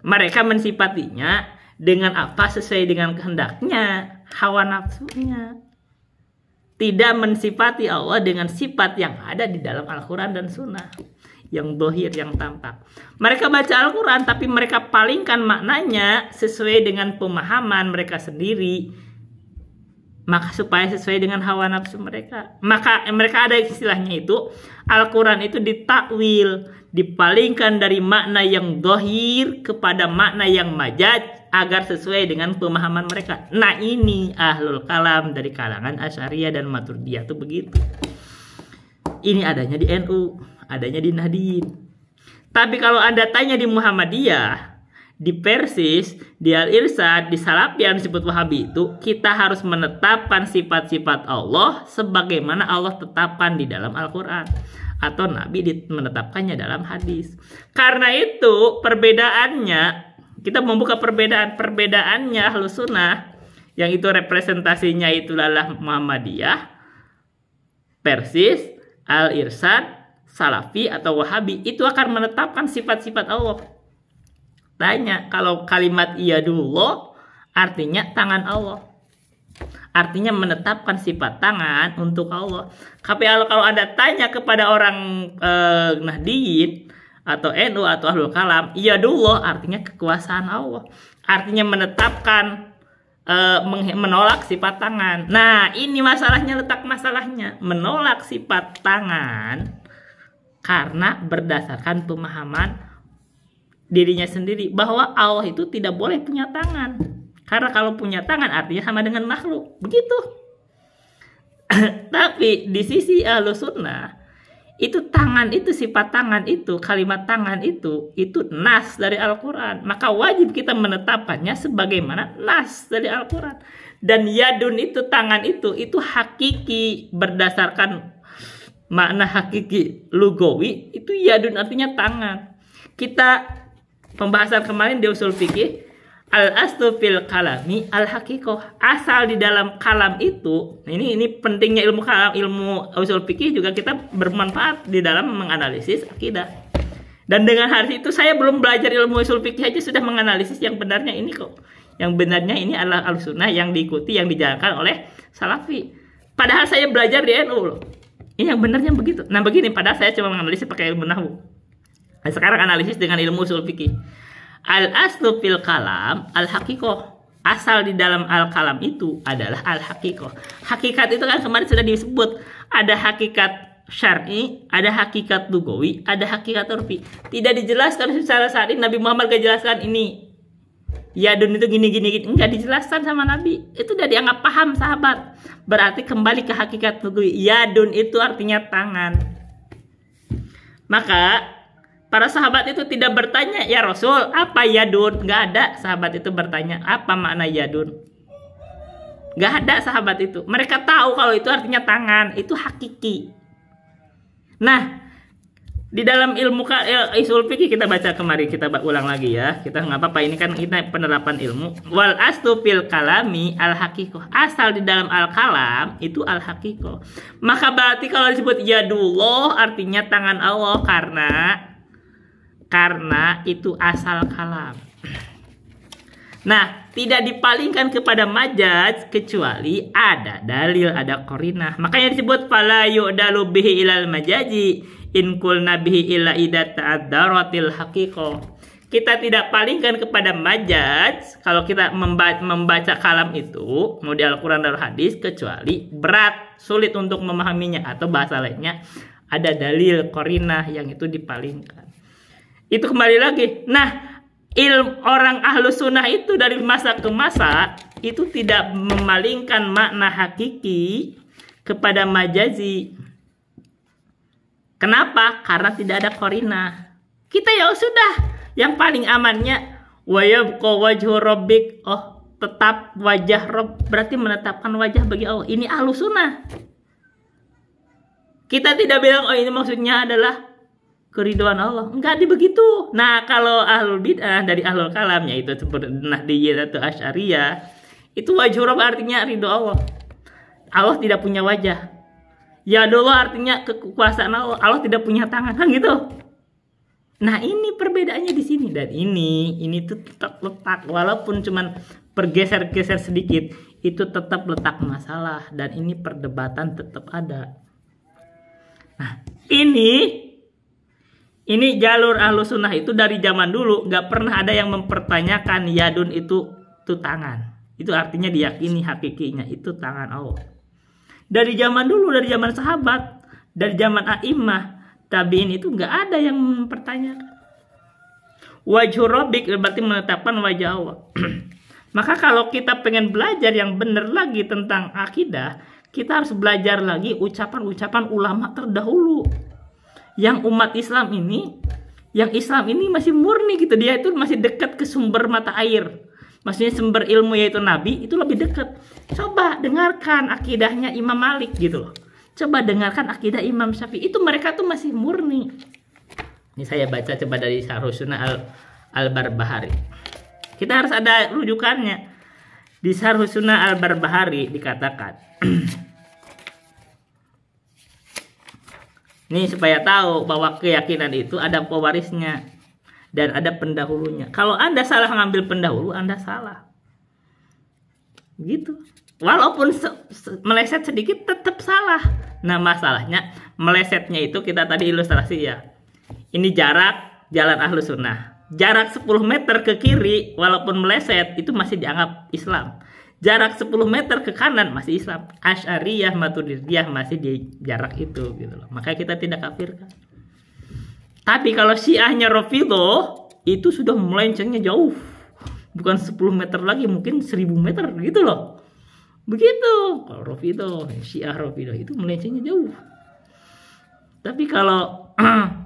Mereka mensifatinya dengan apa sesuai dengan kehendaknya, hawa nafsunya. Tidak mensifati Allah dengan sifat yang ada di dalam Al-Quran dan Sunnah, yang dohir, yang tampak. Mereka baca Al-Quran tapi mereka palingkan maknanya sesuai dengan pemahaman mereka sendiri, maka supaya sesuai dengan hawa nafsu mereka. Maka mereka ada istilahnya itu, Al-Quran itu ditakwil, dipalingkan dari makna yang dohir kepada makna yang majaz agar sesuai dengan pemahaman mereka. Nah, ini ahlul kalam dari kalangan Asy'ariyah dan Maturidiyah itu begitu. Ini adanya di NU, adanya di Nahdiyin. Tapi kalau Anda tanya di Muhammadiyah, di Persis, di Al-Irsyad, di Salafi yang disebut Wahabi itu, kita harus menetapkan sifat-sifat Allah sebagaimana Allah tetapkan di dalam Al-Quran, atau Nabi menetapkannya dalam hadis. Karena itu perbedaannya, kita membuka perbedaannya Ahlus Sunnah, yang itu representasinya itu adalah Muhammadiyah, Persis, Al-Irsyad, Salafi atau Wahabi, itu akan menetapkan sifat-sifat Allah. Tanya, kalau kalimat iyadullah artinya tangan Allah, artinya menetapkan sifat tangan untuk Allah. Tapi kalau Anda tanya kepada orang Nahdiyin atau NU atau Ahlul Kalam, iyadullah artinya kekuasaan Allah, artinya menetapkan, menolak sifat tangan. Nah, ini masalahnya, letak masalahnya, menolak sifat tangan karena berdasarkan pemahaman dirinya sendiri bahwa Allah itu tidak boleh punya tangan, karena kalau punya tangan artinya sama dengan makhluk, begitu. Tapi di sisi Ahlus Sunnah itu tangan itu, sifat tangan itu, kalimat tangan itu nas dari Al-Quran, maka wajib kita menetapkannya sebagaimana nas dari Al-Quran. Dan yadun itu, tangan itu hakiki berdasarkan makna hakiki lugawi, itu yadun artinya tangan. Kita pembahasan kemarin di usul fikih, al-aslu fil kalami al-haqiqah, asal di dalam kalam itu, ini pentingnya ilmu kalam, ilmu usul fikih juga kita bermanfaat di dalam menganalisis akidah. Dan dengan hari itu saya belum belajar ilmu usul fikih aja sudah menganalisis yang benarnya ini kok. Yang benarnya ini adalah Ahlussunnah yang diikuti, yang dijalankan oleh Salafi. Padahal saya belajar di NU loh. Ini yang benarnya begitu. Nah begini, padahal saya cuma menganalisis pakai ilmu nahwu. Nah, sekarang analisis dengan ilmu usul fikih. Al-aslu fil kalam al-haqiqah, asal di dalam al-kalam itu adalah al-haqiqah. Hakikat itu kan kemarin sudah disebut, ada hakikat syar'i, ada hakikat lugawi, ada hakikat urfi. Tidak dijelaskan secara syar'i, Nabi Muhammad gak jelaskan ini yadun itu gini-gini, enggak dijelaskan sama Nabi. Itu udah dianggap paham sahabat. Berarti kembali ke hakikat lugawi, yadun itu artinya tangan. Maka para sahabat itu tidak bertanya, ya Rasul, apa yadun? Gak ada sahabat itu bertanya, apa makna yadun? Gak ada sahabat itu. Mereka tahu kalau itu artinya tangan, itu hakiki. Nah, di dalam ilmu usul fikih kita baca kemarin, kita ulang lagi ya. Kita nggak apa-apa, ini kan kita penerapan ilmu. Wal aslu fil kalami al haqiqah, asal di dalam al kalam itu al haqiqah. Maka berarti kalau disebut yadullah artinya tangan Allah, karena itu asal kalam. Nah, tidak dipalingkan kepada majaz kecuali ada dalil, ada qarinah. Makanya disebut fala yu'dalu bihi ilal majazi in kulna bihi illa idza ta'addaratil haqiqah. Kita tidak palingkan kepada majaz kalau kita membaca kalam itu, mau di Al-Quran dan hadis, kecuali berat, sulit untuk memahaminya, atau bahasa lainnya ada dalil qarinah yang itu dipalingkan. Itu kembali lagi. Nah, orang Ahlus Sunnah itu dari masa ke masa itu tidak memalingkan makna hakiki kepada majazi. Kenapa? Karena tidak ada qarinah. Kita ya sudah, yang paling amannya wa yabqa wajhu rabbik. Oh, tetap wajah Rabb, berarti menetapkan wajah bagi Allah. Ini Ahlus Sunnah. Kita tidak bilang, oh ini maksudnya adalah keridhaan Allah. Enggak begitu. Nah, kalau ahlul bid'ah dari ahlul kalam, yaitu seperti Nahdiyah atau Asy'ariyah, itu wajhu Rabb artinya ridho Allah. Allah tidak punya wajah. Yadullah artinya kekuasaan Allah. Allah tidak punya tangan, kan gitu. Nah, ini perbedaannya di sini. Dan ini tuh tetap letak, walaupun cuman bergeser-geser sedikit, itu tetap letak masalah. Dan ini perdebatan tetap ada. Nah, ini jalur Ahlus Sunnah itu dari zaman dulu nggak pernah ada yang mempertanyakan yadun itu tangan. Itu artinya diyakini hakikinya itu tangan Allah. Dari zaman dulu, dari zaman sahabat, dari zaman a'immah, tabi'in itu nggak ada yang mempertanyakan. Wajhu rabbik berarti menetapkan wajah Allah. Maka kalau kita pengen belajar yang benar lagi tentang akidah, kita harus belajar lagi ucapan-ucapan ulama terdahulu. Yang umat Islam ini, yang Islam ini masih murni gitu. Dia itu masih dekat ke sumber mata air. Maksudnya sumber ilmu yaitu Nabi itu lebih dekat. Coba dengarkan akidahnya Imam Malik gitu loh. Coba dengarkan akidah Imam Syafi'i. Itu mereka tuh masih murni. Ini saya baca coba dari Syarh Sunnah Al-Barbahari. Kita harus ada rujukannya. Di Syarh Sunnah Al-Barbahari dikatakan. Ini supaya tahu bahwa keyakinan itu ada pewarisnya dan ada pendahulunya. Kalau Anda salah ngambil pendahulu, Anda salah. Gitu. Walaupun meleset sedikit tetap salah. Nah, masalahnya melesetnya itu kita tadi ilustrasi ya. Ini jarak jalan Ahlus Sunnah. Jarak 10 meter ke kiri walaupun meleset itu masih dianggap Islam. Jarak 10 meter ke kanan masih Islam. Asy'ariyah, Maturidiyah masih di jarak itu gitu loh. Makanya kita tidak kafirkan. Tapi kalau Syiahnya Rafidhah itu sudah melencengnya jauh. Bukan 10 meter lagi, mungkin 1000 meter gitu loh. Begitu. Kalau Rafidhah, Syiah Rafidhah itu melencengnya jauh. Tapi kalau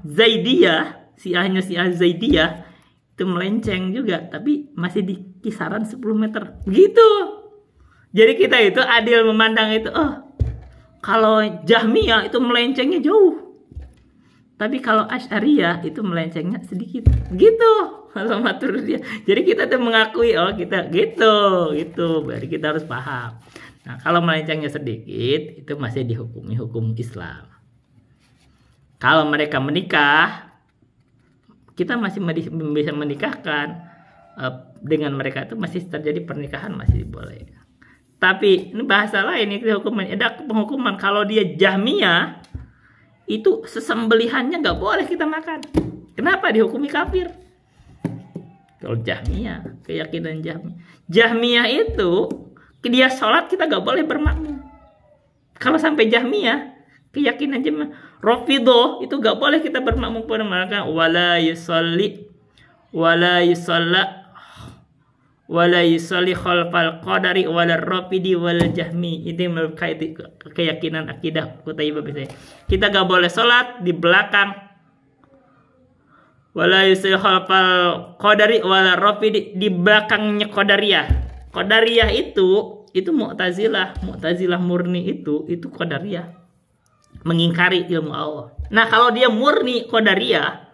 Zaidiyah, Syiah Zaidiyah itu melenceng juga, tapi masih di kisaran 10 meter. Begitu. Jadi kita itu adil memandang itu, kalau Jahmiyah itu melencengnya jauh. Tapi kalau Asy'ariyah itu melencengnya sedikit. Gitu. Kalau Maturidiyah. Jadi kita tuh mengakui, kita gitu. Berarti kita harus paham. Nah, kalau melencengnya sedikit, itu masih dihukumi hukum Islam. Kalau mereka menikah, kita masih bisa menikahkan. Dengan mereka itu masih terjadi pernikahan, masih boleh. Tapi ini bahasa lain, ini hukuman. Ada penghukuman kalau dia Jahmiyah itu sesembelihannya nggak boleh kita makan. Kenapa? Dihukumi kafir. Kalau Jahmiyah, keyakinan Jahmiyah itu dia sholat kita nggak boleh bermakmum. Kalau sampai Jahmiyah, keyakinan Jahmiyah, Rafidhah itu nggak boleh kita bermakmum pada mereka. Wala yusalli khalfal qadari wala rafidi wal jahmi. Itu keyakinan akidah Qutaibah biasanya. Kita gak boleh sholat di belakang. Wala yusalli khalfal qadari wala rafidi, di belakangnya Qadariyah. Qadariyah itu Mu'tazilah murni itu Qadariyah. Mengingkari ilmu Allah. Nah, kalau dia murni Qadariyah,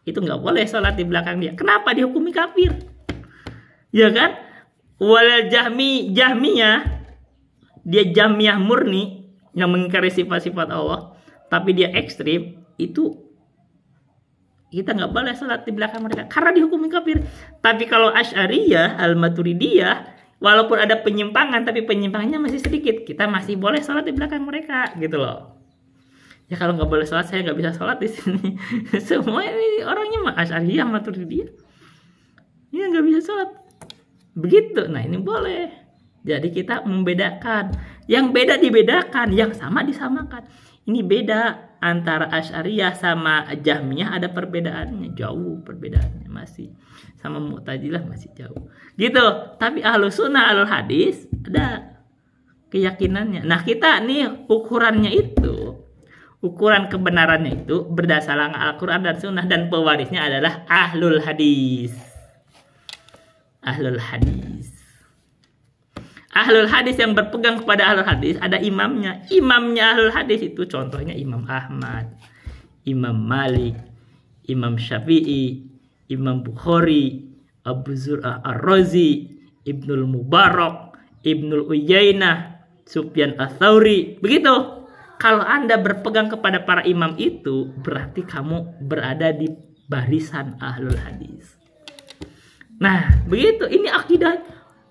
itu gak boleh sholat di belakang dia. Kenapa? Dihukumi kafir. Ya kan? Wal Jahmiyah, dia Jahmiyah murni yang mengingkari sifat-sifat Allah, tapi dia ekstrim, itu kita nggak boleh sholat di belakang mereka karena dihukumi kafir. Tapi kalau Asy'ariyah, Al-Maturidiyah, walaupun ada penyimpangan, tapi penyimpangannya masih sedikit, kita masih boleh sholat di belakang mereka, gitu loh. Ya kalau nggak boleh sholat, saya nggak bisa sholat di sini. Semua ini orangnya mah Asy'ariyah, Maturidiyah, ya nggak bisa sholat. Begitu. Nah, ini boleh. Jadi kita membedakan. Yang beda dibedakan, yang sama disamakan. Ini beda antara Asy'ariyah sama Jahmiyah, ada perbedaannya. Jauh perbedaannya masih. Sama Mu'tazilah masih jauh. Gitu. Tapi Ahlus Sunnah Ahlul Hadis ada keyakinannya. Nah, kita nih ukurannya itu, ukuran kebenarannya itu berdasarkan Al-Quran dan Sunnah, dan pewarisnya adalah Ahlul Hadis. Ahlul Hadis. Ahlul hadis yang berpegang kepada ahlul hadis ada imamnya. Imamnya ahlul hadis itu contohnya Imam Ahmad, Imam Malik, Imam Syafi'i, Imam Bukhari, Abu Zur'ah Ar-Razi, Ibnul Mubarak, Ibnul Uyainah, Sufyan Ats-Tsauri. Begitu. Kalau Anda berpegang kepada para imam itu, berarti kamu berada di barisan ahlul hadis. Nah, begitu. Ini akidah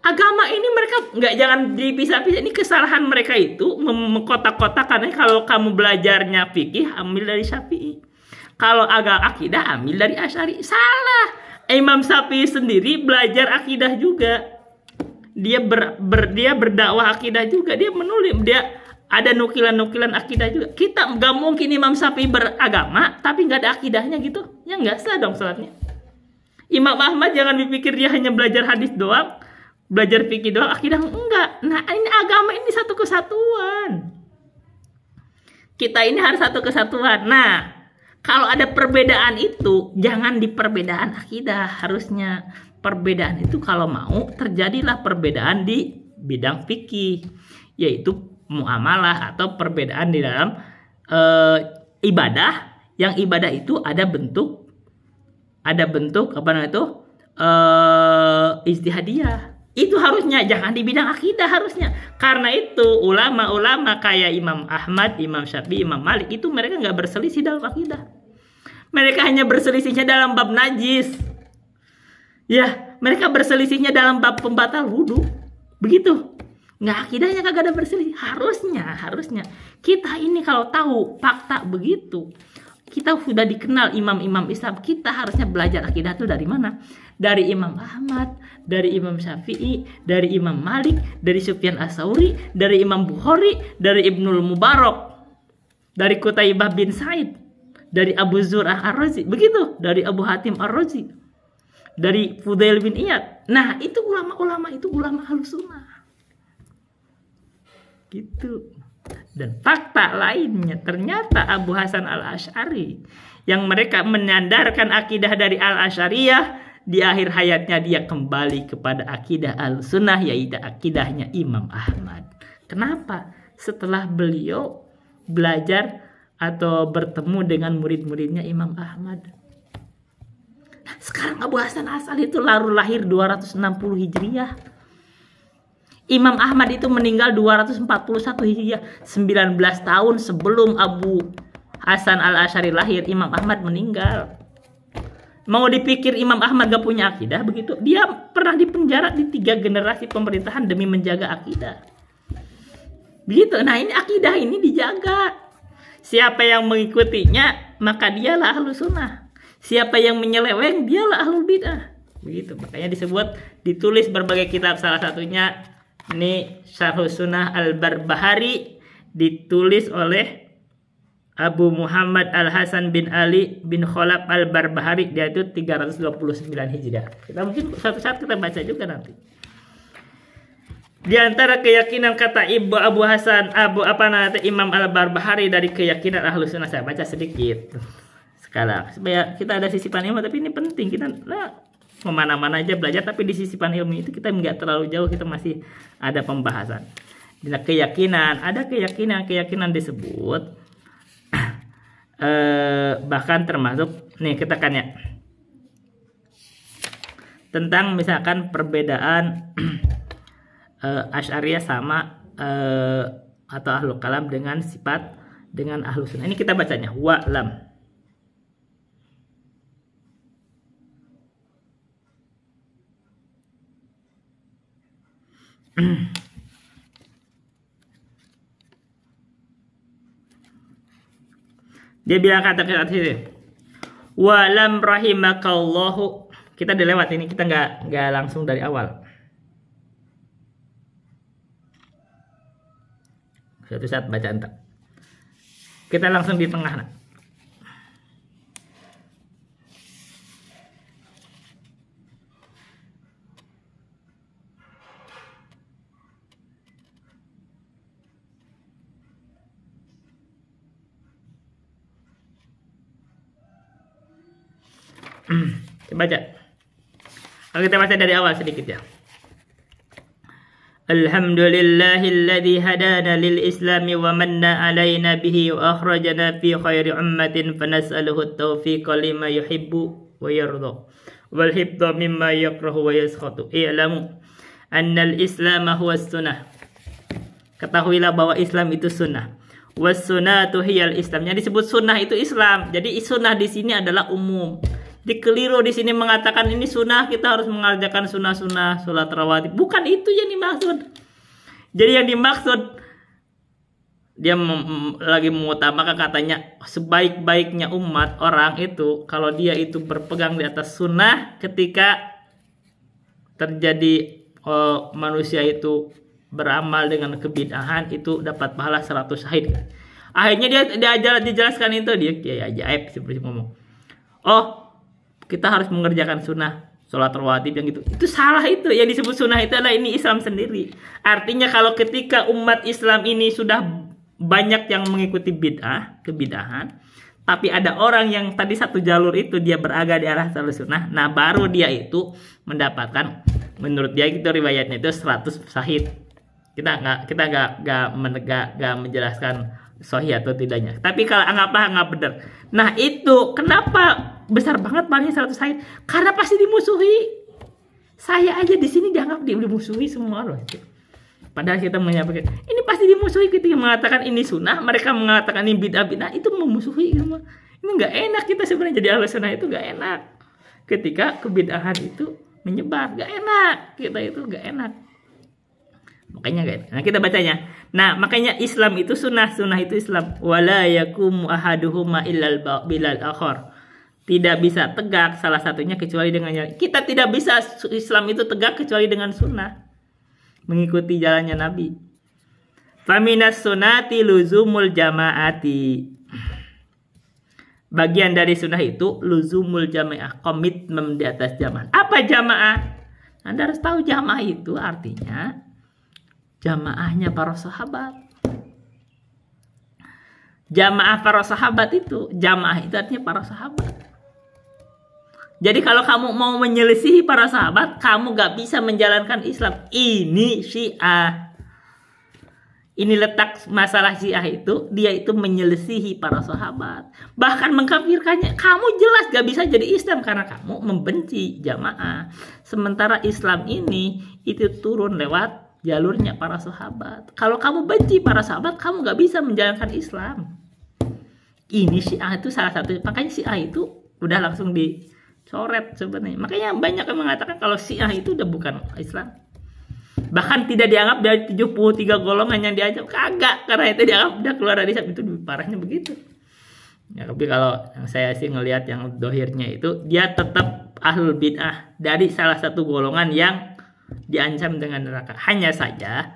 agama ini, mereka nggak, jangan dipisah-pisah. Ini kesalahan mereka itu mengkotak-kotakan. Kalau kamu belajarnya fikih, ambil dari Syafi'i. Kalau agak akidah, ambil dari Asy'ari. Salah. Imam Syafi'i sendiri belajar akidah juga. Dia berdakwah akidah juga. Dia menulis, dia ada nukilan-nukilan akidah juga. Kita nggak mungkin Imam Syafi'i beragama tapi nggak ada akidahnya gitu. Ya nggak sah dong salatnya. Imam Ahmad jangan dipikir dia hanya belajar hadis doang, belajar fikih doang, akidah enggak. Nah, ini agama ini satu kesatuan. Kita ini harus satu kesatuan. Nah, kalau ada perbedaan itu jangan di perbedaan akidah. Harusnya perbedaan itu kalau mau terjadilah perbedaan di bidang fikih, yaitu muamalah atau perbedaan di dalam ibadah, yang ibadah itu ada bentuk apa namanya itu ijtihadiyah. Itu harusnya jangan di bidang akidah harusnya. Karena itu ulama-ulama kayak Imam Ahmad, Imam Syafi'i, Imam Malik itu mereka nggak berselisih dalam akidah. Mereka hanya berselisihnya dalam bab najis. Ya, mereka berselisihnya dalam bab pembatal wudhu. Begitu. Nggak, akidahnya kagak ada berselisih. Harusnya kita ini kalau tahu fakta begitu, kita sudah dikenal imam-imam Islam, kita harusnya belajar akidah itu dari mana? Dari Imam Ahmad, dari Imam Syafi'i, dari Imam Malik, dari Sufyan Ats-Tsauri, dari Imam Bukhari, dari Ibnul Mubarak, dari Qutaibah bin Sa'id, dari Abu Zur'ah Ar-Razi, begitu, dari Abu Hatim Ar-Razi, dari Fudail bin Iyad. Nah, itu ulama-ulama itu ulama Ahlussunnah. Gitu. Dan fakta lainnya ternyata Abu Hasan Al-Asy'ari yang mereka menyandarkan akidah dari Al-Asy'ariyah, di akhir hayatnya dia kembali kepada akidah Al-Sunnah, yaitu akidahnya Imam Ahmad. Kenapa? Setelah beliau belajar atau bertemu dengan murid-muridnya Imam Ahmad. Sekarang Abu Hasan Al-Asy'ari itu lahir 260 Hijriah. Imam Ahmad itu meninggal 241 Hijriah. 19 tahun sebelum Abu Hasan Al-Asy'ari lahir, Imam Ahmad meninggal. Mau dipikir Imam Ahmad gak punya akidah begitu? Dia pernah dipenjara di 3 generasi pemerintahan demi menjaga akidah. Begitu. Nah, ini akidah ini dijaga. Siapa yang mengikutinya, maka dialah Ahlus Sunnah. Siapa yang menyeleweng, dialah Ahlul Bidah. Begitu. Makanya disebut, ditulis berbagai kitab, salah satunya ini Syarhus Sunnah Al-Barbahari, ditulis oleh Abu Muhammad Al-Hasan bin Ali bin Khalaf Al-Barbahari, dia itu 329 Hijriah. Kita mungkin suatu saat kita baca juga nanti. Di antara keyakinan kata Ibu Abu Hasan Imam Al-Barbahari dari keyakinan Ahlus Sunnah, saya baca sedikit sekarang supaya kita ada sisipan ilmu, tapi ini penting kita kemana-mana aja belajar, tapi di sisipan ilmu itu kita nggak terlalu jauh, kita masih ada pembahasan. Ada keyakinan disebut bahkan termasuk nih kita kan ya tentang misalkan perbedaan Asy'ariyah sama atau Ahlul Kalam dengan sifat dengan Ahlus Sunnah. Ini kita bacanya wa'lam. Dia bilang kata-kata sini, walam rahimakallahu. Kita udah lewat ini, kita nggak langsung dari awal. Suatu saat baca entar. Kita langsung di tengah nak. Kita baca. Kalau kita baca dari awal sedikit ya. Alhamdulillahilladzi hadana lil islami wa manna alaina bihi wa akhrajana fi khairi ummatin fanas'aluhu at-tawfiqa lima yuhibbu wa yarda wal hifdha mimma yakrahu wa yaskhatu. I'lamu anna al-islam huwa as-sunnah. Ketahuilah bahwa Islam itu sunnah. Was sunnatu hiyal Islam. Yang disebut sunnah itu Islam. Jadi sunnah di sini adalah umum. Dikeliru di sini mengatakan ini sunnah, kita harus mengerjakan sunnah-sunnah sholat rawatib. Bukan itu yang dimaksud. Jadi yang dimaksud dia lagi mengutamakan katanya sebaik-baiknya umat orang itu kalau dia itu berpegang di atas sunnah ketika terjadi manusia itu beramal dengan kebid'ahan itu dapat pahala 100 syahid. Akhirnya dia dijelaskan itu dia kayak ajaib seperti ngomong. Oh, kita harus mengerjakan sunnah sholat rawatib yang gitu. Itu salah itu. Yang disebut sunnah itu adalah ini Islam sendiri. Artinya kalau ketika umat Islam ini sudah banyak yang mengikuti kebid'ahan, tapi ada orang yang tadi satu jalur itu dia berada di arah jalur sunnah, nah baru dia itu mendapatkan, menurut dia itu riwayatnya itu 100 syahid. Kita nggak menjelaskan sahih atau tidaknya. Tapi kalau anggaplah nggak benar. Nah itu kenapa besar banget pahalanya 100 syahid? Karena pasti dimusuhi. Saya aja di sini dianggap dimusuhi semua loh. Padahal kita menyampaikan ini pasti dimusuhi ketika mengatakan ini sunnah, mereka mengatakan ini bid'ah itu memusuhi semua. Ini nggak enak kita sebenarnya jadi ahli sunnah itu nggak enak. Ketika kebid'ahan itu menyebar, nggak enak. Kita itu nggak enak. Makanya guys, nah kita bacanya. Nah, makanya Islam itu sunnah itu Islam. Wala yakumu ahaduhuma illal bilal akhar. Tidak bisa tegak salah satunya kecuali dengannya. Kita tidak bisa Islam itu tegak kecuali dengan sunnah. Mengikuti jalannya Nabi. Faminas sunnati luzumul jamaati. Bagian dari sunnah itu luzumul jamaah, komitmen di atas jamaah. Apa jamaah? Anda harus tahu jamaah itu artinya jamaahnya para sahabat. Jamaah para sahabat itu, jamaah itu artinya para sahabat. Jadi kalau kamu mau menyelisihi para sahabat, kamu gak bisa menjalankan Islam. Ini Syiah. Ini letak masalah Syiah itu, dia itu menyelisihi para sahabat. Bahkan mengkafirkannya. Kamu jelas gak bisa jadi Islam karena kamu membenci jamaah. Sementara Islam ini itu turun lewat jalurnya para sahabat. Kalau kamu benci para sahabat, kamu gak bisa menjalankan Islam. Ini Syiah itu salah satu. Makanya Syiah itu udah langsung dicoret sebenarnya. Makanya banyak yang mengatakan kalau Syiah itu udah bukan Islam. Bahkan tidak dianggap dari 73 golongan yang diajak. Kagak. Karena itu dianggap udah keluar dari Islam. Itu parahnya begitu. Ya, tapi kalau yang saya sih ngelihat yang dohirnya itu, dia tetap ahlul bid'ah. Dari salah satu golongan yang diancam dengan neraka. Hanya saja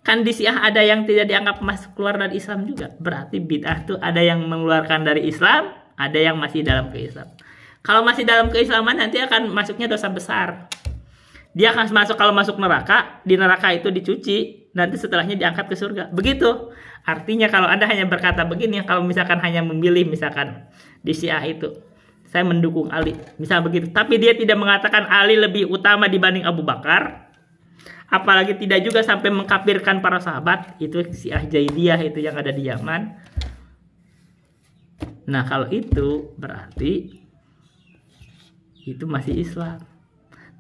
kan di Syiah ada yang tidak dianggap masuk keluar dari Islam juga. Berarti bid'ah itu ada yang mengeluarkan dari Islam, ada yang masih dalam keislaman. Kalau masih dalam keislaman nanti akan masuknya dosa besar. Dia akan masuk, kalau masuk neraka, di neraka itu dicuci, nanti setelahnya diangkat ke surga. Begitu. Artinya kalau Anda hanya berkata begini, kalau misalkan hanya memilih misalkan di Syiah itu, saya mendukung Ali, misal begitu. Tapi dia tidak mengatakan Ali lebih utama dibanding Abu Bakar. Apalagi tidak juga sampai mengkafirkan para sahabat. Itu Syiah Jaidiyah itu yang ada di Yaman. Nah kalau itu berarti itu masih Islam.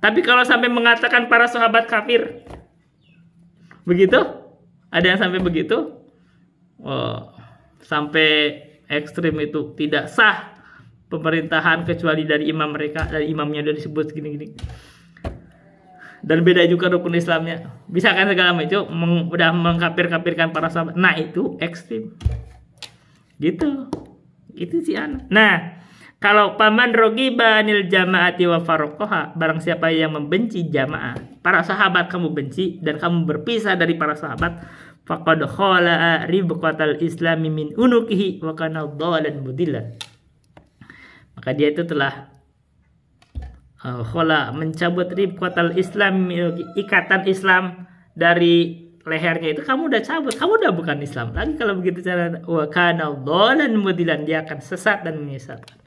Tapi kalau sampai mengatakan para sahabat kafir, begitu? Ada yang sampai begitu? Oh, sampai ekstrim itu tidak sah pemerintahan kecuali dari imam mereka, dari imamnya udah disebut gini-gini. Dan beda juga rukun Islamnya. Bisa kan segala macam udah mengkafir-kafirkan para sahabat. Nah, itu ekstrim. Gitu. Itu sih anak. Nah, kalau paman rogiba anil jamaati wa farokoha, barang siapa yang membenci jamaah, para sahabat kamu benci dan kamu berpisah dari para sahabat, faqad khala ribqatal islami min unukihi wa kana dhalan mudillan. Maka dia itu telah mencabut ribqatal islam, ikatan Islam dari lehernya itu. Kamu udah cabut, kamu udah bukan Islam lagi kalau begitu cara. Wa kana dhalan mudillan, dia akan sesat dan menyesatkan.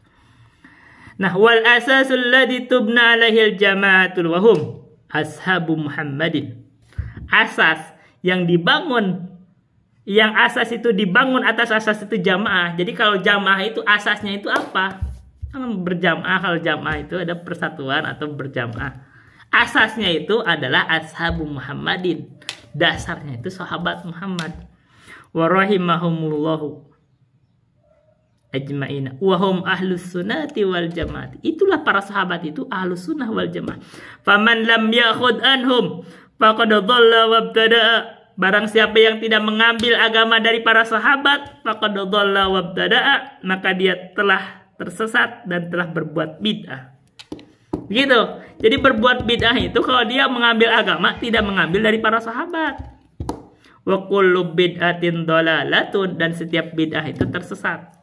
Nah, wal asasul ladzi tubna alaihil jamaatul wahum ashabu Muhammadin. asas yang dibangun, yang asas itu dibangun atas asas itu jamaah. Jadi kalau jamaah itu asasnya itu apa? Berjamaah, kalau jamaah itu ada persatuan atau berjamaah. Asasnya itu adalah ashabu Muhammadin. Dasarnya itu sahabat Muhammad. Wa rahimahumullahu ajma'ina wa hum ahlus sunnati wal jamaah. Itulah para sahabat itu ahlus sunnah wal jamaah. Faman lam ya'khud anhum faqad dhalla wabtada'a. Barang siapa yang tidak mengambil agama dari para sahabat, faqad dhalla wabtada'a, maka dia telah tersesat dan telah berbuat bid'ah. Gitu. Jadi berbuat bid'ah itu kalau dia mengambil agama tidak mengambil dari para sahabat. Wa kullu bid'atin dhalalatun, dan setiap bid'ah itu tersesat.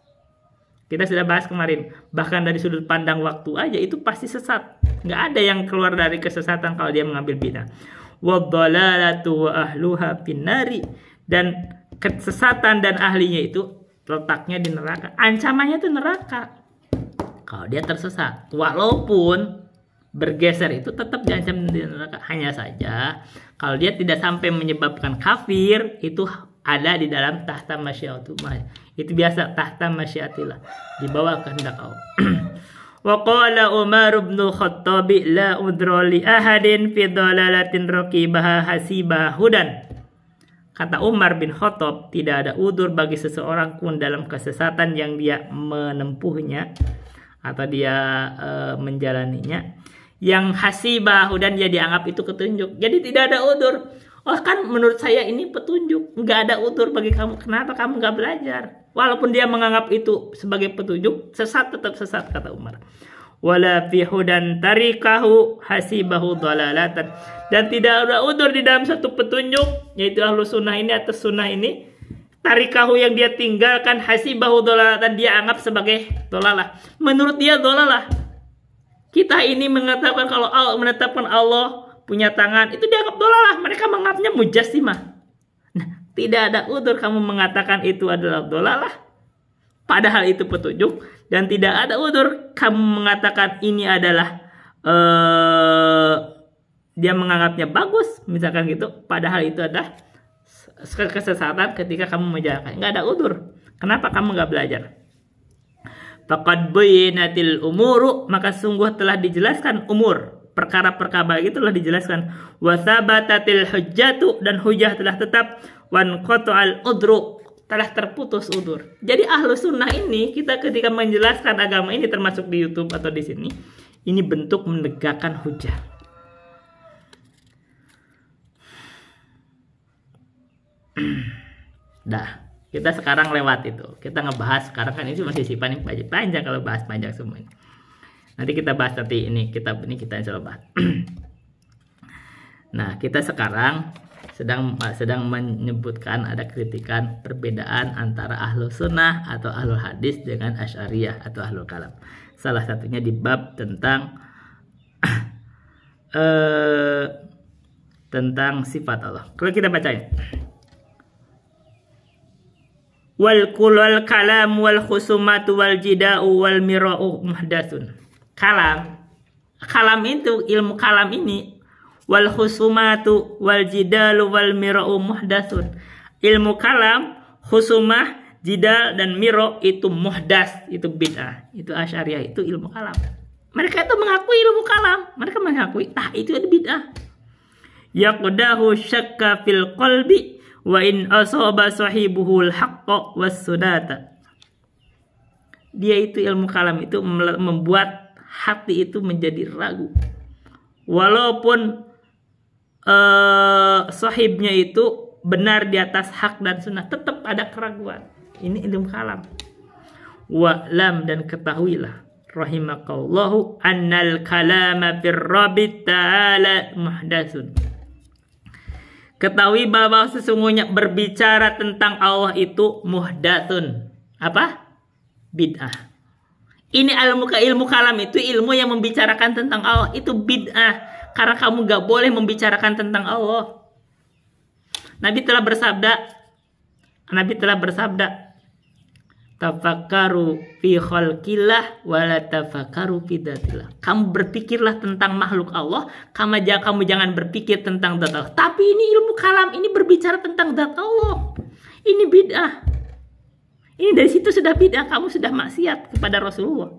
Kita sudah bahas kemarin, bahkan dari sudut pandang waktu aja itu pasti sesat. Nggak ada yang keluar dari kesesatan kalau dia mengambil bid'ah. Wadhalalatu wa ahluha finnari, dan kesesatan dan ahlinya itu letaknya di neraka. Ancamannya itu neraka kalau dia tersesat. Walaupun bergeser itu tetap diancam di neraka. Hanya saja kalau dia tidak sampai menyebabkan kafir, itu ada di dalam tahta masyiatillah. Itu biasa tahta masyiatillah, di bawah kehendak Allah. Wa qala Umar bin Khattab la udra li ahadin fi dhalalatin raqibaha hasibaha hudan. Kata Umar bin Khattab, tidak ada udur bagi seseorang pun dalam kesesatan yang dia menempuhnya atau dia menjalaninya, yang hasibah hudan dia dianggap itu petunjuk. Jadi tidak ada udur. Oh kan menurut saya ini petunjuk, nggak ada udur bagi kamu. Kenapa kamu nggak belajar? Walaupun dia menganggap itu sebagai petunjuk, sesat tetap sesat, kata Umar. Wala fi hudan tarikahu hasibahu dhalalatan, dan tidak ada udur di dalam satu petunjuk, yaitu ahlu sunnah ini atas sunnah ini, tarikahu yang dia tinggalkan, hasibahu dhalalatan, dia anggap sebagai dhalalah. Menurut dia dhalalah. Kita ini mengatakan kalau Allah menetapkan Allah punya tangan, itu dianggap dhalalah. Mereka menganggapnya mujassimah. Nah, tidak ada udur kamu mengatakan itu adalah dhalalah, padahal itu petunjuk. Dan tidak ada udur kamu mengatakan ini adalah dia menganggapnya bagus, misalkan gitu, padahal itu adalah kesesatan ketika kamu menjalankan. Nggak ada udur. Kenapa kamu nggak belajar? Faqad bayyinatil umuru, maka sungguh telah dijelaskan umur, perkara-perkara itu telah dijelaskan. Wa sabatatil hujjatu, dan hujjah telah tetap. Wan qata'al udru, telah terputus udur. Jadi ahlu sunnah ini, kita ketika menjelaskan agama ini, termasuk di YouTube atau di sini, ini bentuk menegakkan hujjah. Dah, kita sekarang lewat itu. Kita ngebahas sekarang kan ini masih sifatnya panjang kalau bahas panjang semua ini. Nanti kita bahas nanti ini kita insya Allah bahas. Nah, kita sekarang sedang menyebutkan ada kritikan perbedaan antara ahlu sunnah atau ahlu hadis dengan asy'ariyah atau ahlu kalam. Salah satunya di bab tentang tentang sifat Allah. Kalau kita bacain, wal kulul kalam wal khusumatu wal jida'u wal mira'u muhdatsun. Kalam itu, ilmu kalam ini, wal khusumatu wal jidalu wal mira'u muhdatsun. Ilmu kalam, khusumah, jidal dan miro itu muhdas, itu bid'ah. Itu asy'ariyah, itu ilmu kalam. Mereka itu mengakui ilmu kalam, mereka mengakui itu ada bid'ah. Yaqdahu syakka fil qalbi wa in asaba sahibuhul haqqa was sunata. Dia itu ilmu kalam itu membuat hati itu menjadi ragu. Walaupun sahibnya itu benar di atas hak dan sunnah, tetap ada keraguan. Ini ilmu kalam. Wa'lam, dan ketahuilah rahimakallahu annal kalama fir rabbit ta'ala muhdatsun. Ketahui bahwa sesungguhnya berbicara tentang Allah itu muhdatsun. Apa? Bid'ah. Ini ilmu kalam itu ilmu yang membicarakan tentang Allah, itu bid'ah. Karena kamu gak boleh membicarakan tentang Allah. Nabi telah bersabda, tafakkaru fi khalqillah wala tafakkaru fi dzatillah. Kamu berpikirlah tentang makhluk Allah, kamu jangan berpikir tentang zat Allah. Tapi ini ilmu kalam, ini berbicara tentang zat Allah. Ini bid'ah. Ini dari situ sudah bid'ah, kamu sudah maksiat kepada Rasulullah.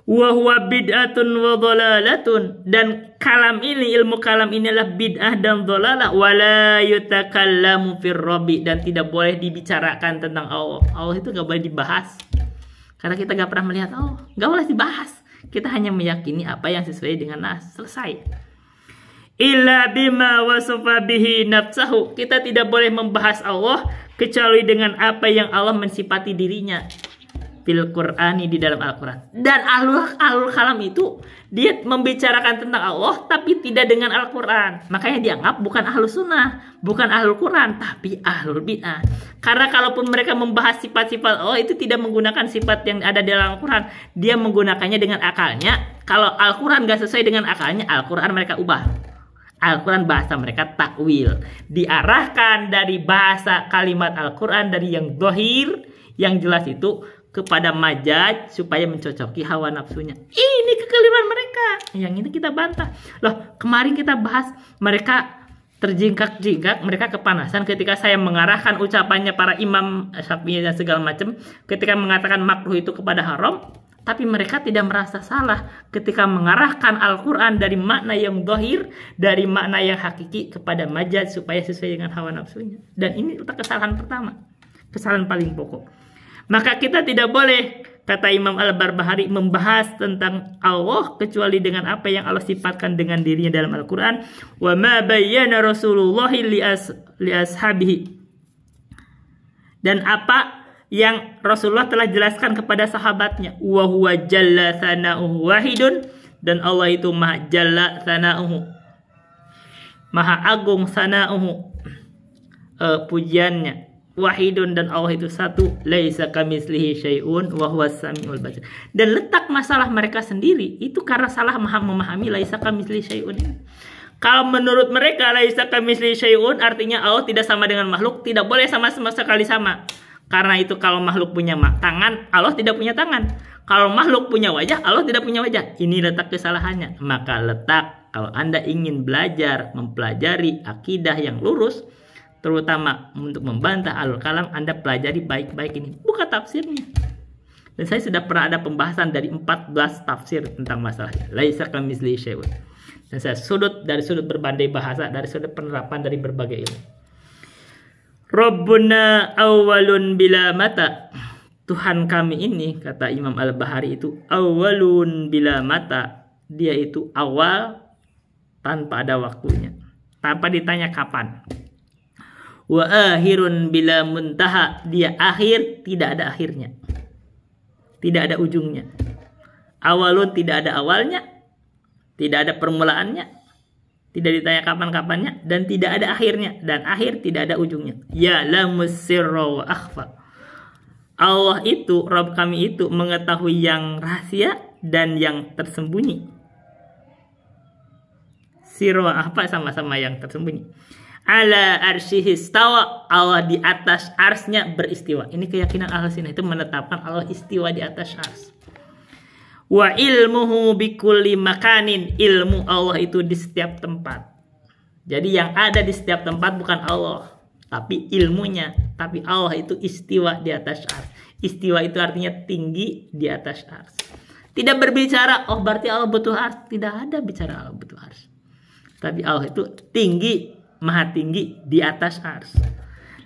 Wa huwa bid'atun wa dhalalatun, dan kalam ini, ilmu kalam ini adalah bid'ah dan dhalalah. Wala yutakallamu fir rabbi, dan tidak boleh dibicarakan tentang Allah. Allah itu gak boleh dibahas karena kita gak pernah melihat Allah, gak boleh dibahas. Kita hanya meyakini apa yang sesuai dengan nas, selesai. Illa bima wasafa bihi nafsahu, kita tidak boleh membahas Allah kecuali dengan apa yang Allah mensifati dirinya fil Qur'ani, di dalam Al-Quran. Dan ahlul kalam itu dia membicarakan tentang Allah tapi tidak dengan Al-Quran. Makanya dianggap bukan ahlus sunnah, bukan ahlul Quran, tapi ahlul bid'ah. Karena kalaupun mereka membahas sifat-sifat Allah itu tidak menggunakan sifat yang ada di dalam Al-Quran, dia menggunakannya dengan akalnya. Kalau Al-Quran gak sesuai dengan akalnya, Al-Quran mereka ubah. Al-Quran bahasa mereka takwil, diarahkan dari bahasa kalimat Al-Quran dari yang dohir, yang jelas itu, kepada majaz supaya mencocoki hawa nafsunya. Ini kekeliruan mereka. Yang ini kita bantah. Loh, kemarin kita bahas mereka terjingkak-jingkak, mereka kepanasan ketika saya mengarahkan ucapannya para imam Syafi'i dan segala macam ketika mengatakan makruh itu kepada haram, tapi mereka tidak merasa salah ketika mengarahkan Al-Quran dari makna yang dohir, dari makna yang hakiki kepada majaz supaya sesuai dengan hawa nafsunya. Dan ini letak kesalahan pertama, kesalahan paling pokok. Maka kita tidak boleh, kata Imam Al-Barbahari, membahas tentang Allah kecuali dengan apa yang Allah sifatkan dengan dirinya dalam Al-Quran. Wa ma bayyana Rasulullah li ashabihi, dan apa yang Rasulullah telah jelaskan kepada sahabatnya. Wa huwa jalla thana'uhu wahidun, dan Allah itu maha jalla thana'uhu, maha agung thana'uhu, pujiannya. Wahidun, dan Allah itu satu. Laisa kamitslihi syai'un wa huwas samiul basir. Dan letak masalah mereka sendiri itu karena salah memahami laisa kamitslihi syai'un. Kalau menurut mereka laisa kamitslihi syai'un artinya Allah tidak sama dengan makhluk, tidak boleh sama sekali sama. Karena itu kalau makhluk punya tangan, Allah tidak punya tangan. Kalau makhluk punya wajah, Allah tidak punya wajah. Ini letak kesalahannya. Maka letak, kalau Anda ingin belajar, mempelajari akidah yang lurus, terutama untuk membantah ahlul kalam, Anda pelajari baik-baik ini, buka tafsirnya. Dan saya sudah pernah ada pembahasan dari 14 tafsir tentang masalahnya. Laisa kamitslihi syai'un. Dan saya dari sudut berbagai bahasa, dari sudut penerapan dari berbagai ilmu. Rabbuna awwalun bila mata. Tuhan kami ini, kata Imam Al-Bahari itu awwalun bila mata. Dia itu awal tanpa ada waktunya, tanpa ditanya kapan. Wa akhirun bila muntaha, dia akhir tidak ada akhirnya, tidak ada ujungnya. Awalun tidak ada awalnya, tidak ada permulaannya, tidak ditanya kapan-kapannya, dan tidak ada akhirnya, dan akhir tidak ada ujungnya. Ya lamus sirra wa akhfa. Allah itu, Rabb kami itu mengetahui yang rahasia dan yang tersembunyi. Sirra wa akhfa sama-sama yang tersembunyi. Ala arsyihi istawa, Allah di atas arsnya beristiwa. Ini keyakinan Ahlussunnah, itu menetapkan Allah istiwa di atas ars. Wa ilmuhu bikulli makanin, ilmu Allah itu di setiap tempat. Jadi yang ada di setiap tempat bukan Allah, tapi ilmunya. Tapi Allah itu istiwa di atas ars. Istiwa itu artinya tinggi di atas ars. Tidak berbicara, oh berarti Allah butuh ars. Tidak ada bicara Allah butuh ars. Tapi Allah itu tinggi, maha tinggi di atas ars.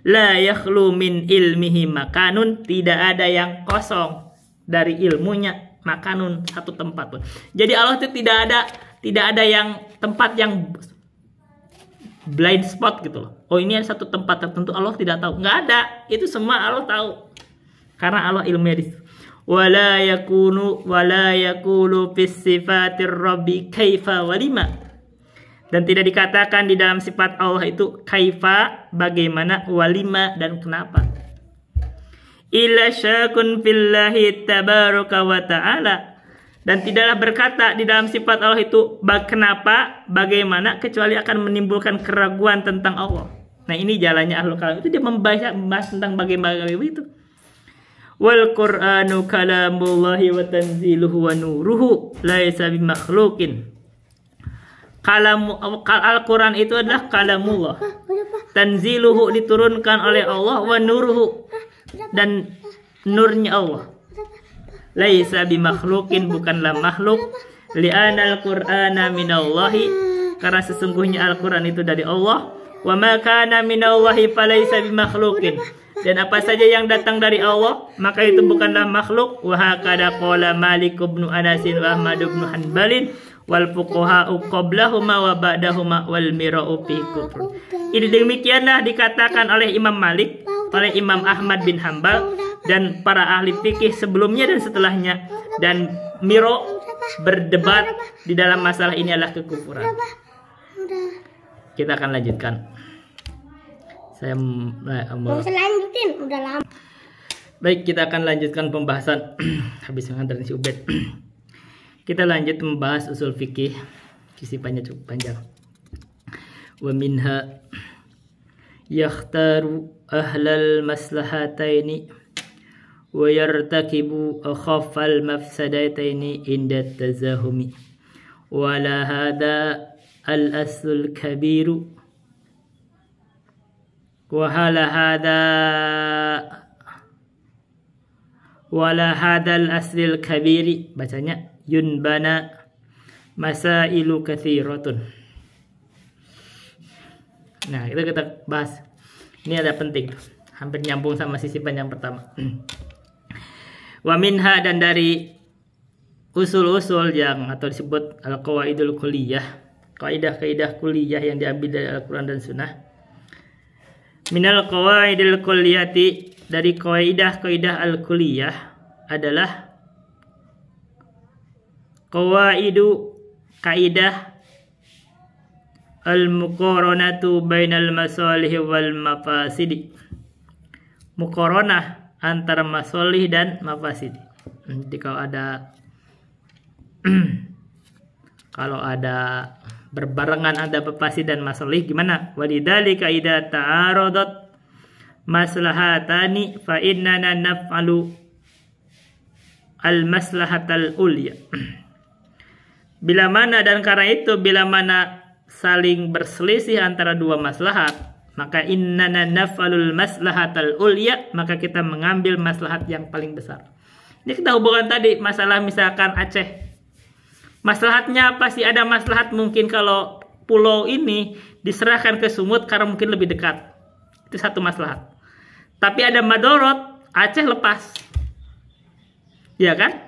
La yakhlu min ilmihi makanun, tidak ada yang kosong dari ilmunya, makanun, satu tempat pun. Jadi Allah itu tidak ada yang tempat yang blind spot gitu loh. Oh ini satu tempat tertentu Allah tidak tahu. Nggak ada. Itu semua Allah tahu. Karena Allah ilmunya di situ. Wala yakulu fis sifatir rabbi kaifa walima. Dan tidak dikatakan di dalam sifat Allah itu kaifa, bagaimana, walima, dan kenapa. Illa syakun fillahi tabaraka wa ta'ala. Dan tidaklah berkata di dalam sifat Allah itu kenapa, bagaimana, kecuali akan menimbulkan keraguan tentang Allah. Nah ini jalannya ahlul kalam itu, dia membahas tentang bagaimana itu. Wal Qur'anu kalamullahi wa tanziluhu wa nuruhu laisa bimakhluqin. Al-Quran itu adalah kalamullah. Tanziluhu diturunkan oleh Allah, wa nuruhu dan nurnya Allah. Laisa bimakhluqin, bukanlah makhluk. Li'anal Qur'ana minallahi, karena sesungguhnya Al-Quran itu dari Allah. Wa ma kana minallahi falaisa bimakhluqin, dan apa saja yang datang dari Allah maka itu bukanlah makhluk. Wa hakada qala Malik bin Anas wa Ahmad bin Hanbalin wal fuqaha'u qablahuma wa ba'dahuma wal mira'u fi kufr. Ini demikianlah dikatakan oleh Imam Malik, oleh Imam Ahmad bin Hanbal, dan para ahli fikih sebelumnya dan setelahnya. Dan miro berdebat di dalam masalah ini adalah kekufuran. Kita akan lanjutkan. Saya mau lanjutin, udah lama. Baik, kita akan lanjutkan pembahasan. Habis mengantarin si Ubed. Kita lanjut membahas usul fikih. Kisipannya cukup panjang. Wa minha yakhtaru ahlal maslahataini wa yartakibu akhaffal mafsadataini inda tazahumi. Wa la hada al-aslul kabiru wa hala hada al-aslil kabiri, bacanya yunbana masailu katsiratun. Nah, itu kita bahas. Ini ada penting, hampir nyambung sama sisipan yang pertama. Wa minha, dan dari usul-usul yang atau disebut al-qawaidul kulliyah, kaidah-kaidah kulliyah yang diambil dari Al-Quran dan Sunnah. Minal qawaidil kulliyati, dari kaidah-kaidah al-kulliyah adalah kaidah al-muqaranatu bainal masalih wal mafasidi. Muqaranah antara masalih dan mafasid. Jadi kalau ada berbarengan ada mafasid dan masalih gimana? Walidzalika idza ta'aradat maslahatani fa innana naf'alu al-maslahatal ulya. Bila mana, dan karena itu bila mana saling berselisih antara dua maslahat, maka innana naf'alul maslahatal ulya, maka kita mengambil maslahat yang paling besar. Ini kita hubungkan tadi masalah misalkan Aceh. Maslahatnya apa sih? Ada maslahat mungkin kalau pulau ini diserahkan ke Sumut karena mungkin lebih dekat. Itu satu maslahat. Tapi ada madorot, Aceh lepas. Ya kan?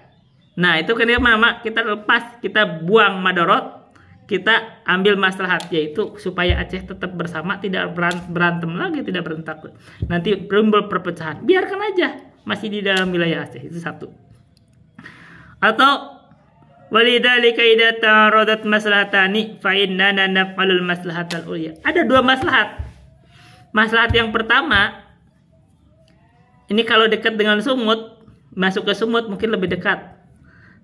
Nah, itu kenapa kita lepas, kita buang madorot, kita ambil maslahat, yaitu supaya Aceh tetap bersama, tidak berantem lagi, tidak berontak. Nanti timbul perpecahan. Biarkan aja masih di dalam wilayah Aceh. Itu satu. Atau walidzalika idza ta'aradat maslahatani fa innana naf'alul maslahatal ulya. Ada dua maslahat. Maslahat yang pertama, ini kalau dekat dengan Sumut, masuk ke Sumut mungkin lebih dekat.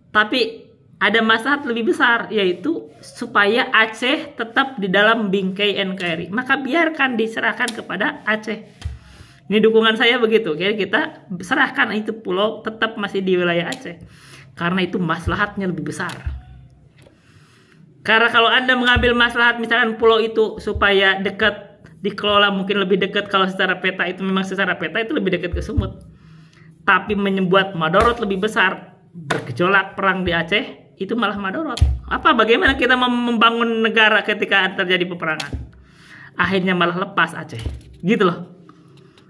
Tapi ada maslahat lebih besar, yaitu supaya Aceh tetap di dalam bingkai NKRI. Maka biarkan diserahkan kepada Aceh. Ini dukungan saya begitu. Jadi kita serahkan itu pulau tetap masih di wilayah Aceh. Karena itu maslahatnya lebih besar. Karena kalau Anda mengambil maslahat misalkan pulau itu supaya dekat, dikelola mungkin lebih dekat, kalau secara peta itu memang secara peta itu lebih dekat ke Sumut. Tapi membuat madorot lebih besar, bergejolak perang di Aceh, itu malah madorot. Bagaimana kita membangun negara ketika terjadi peperangan? Akhirnya malah lepas Aceh. Gitu loh.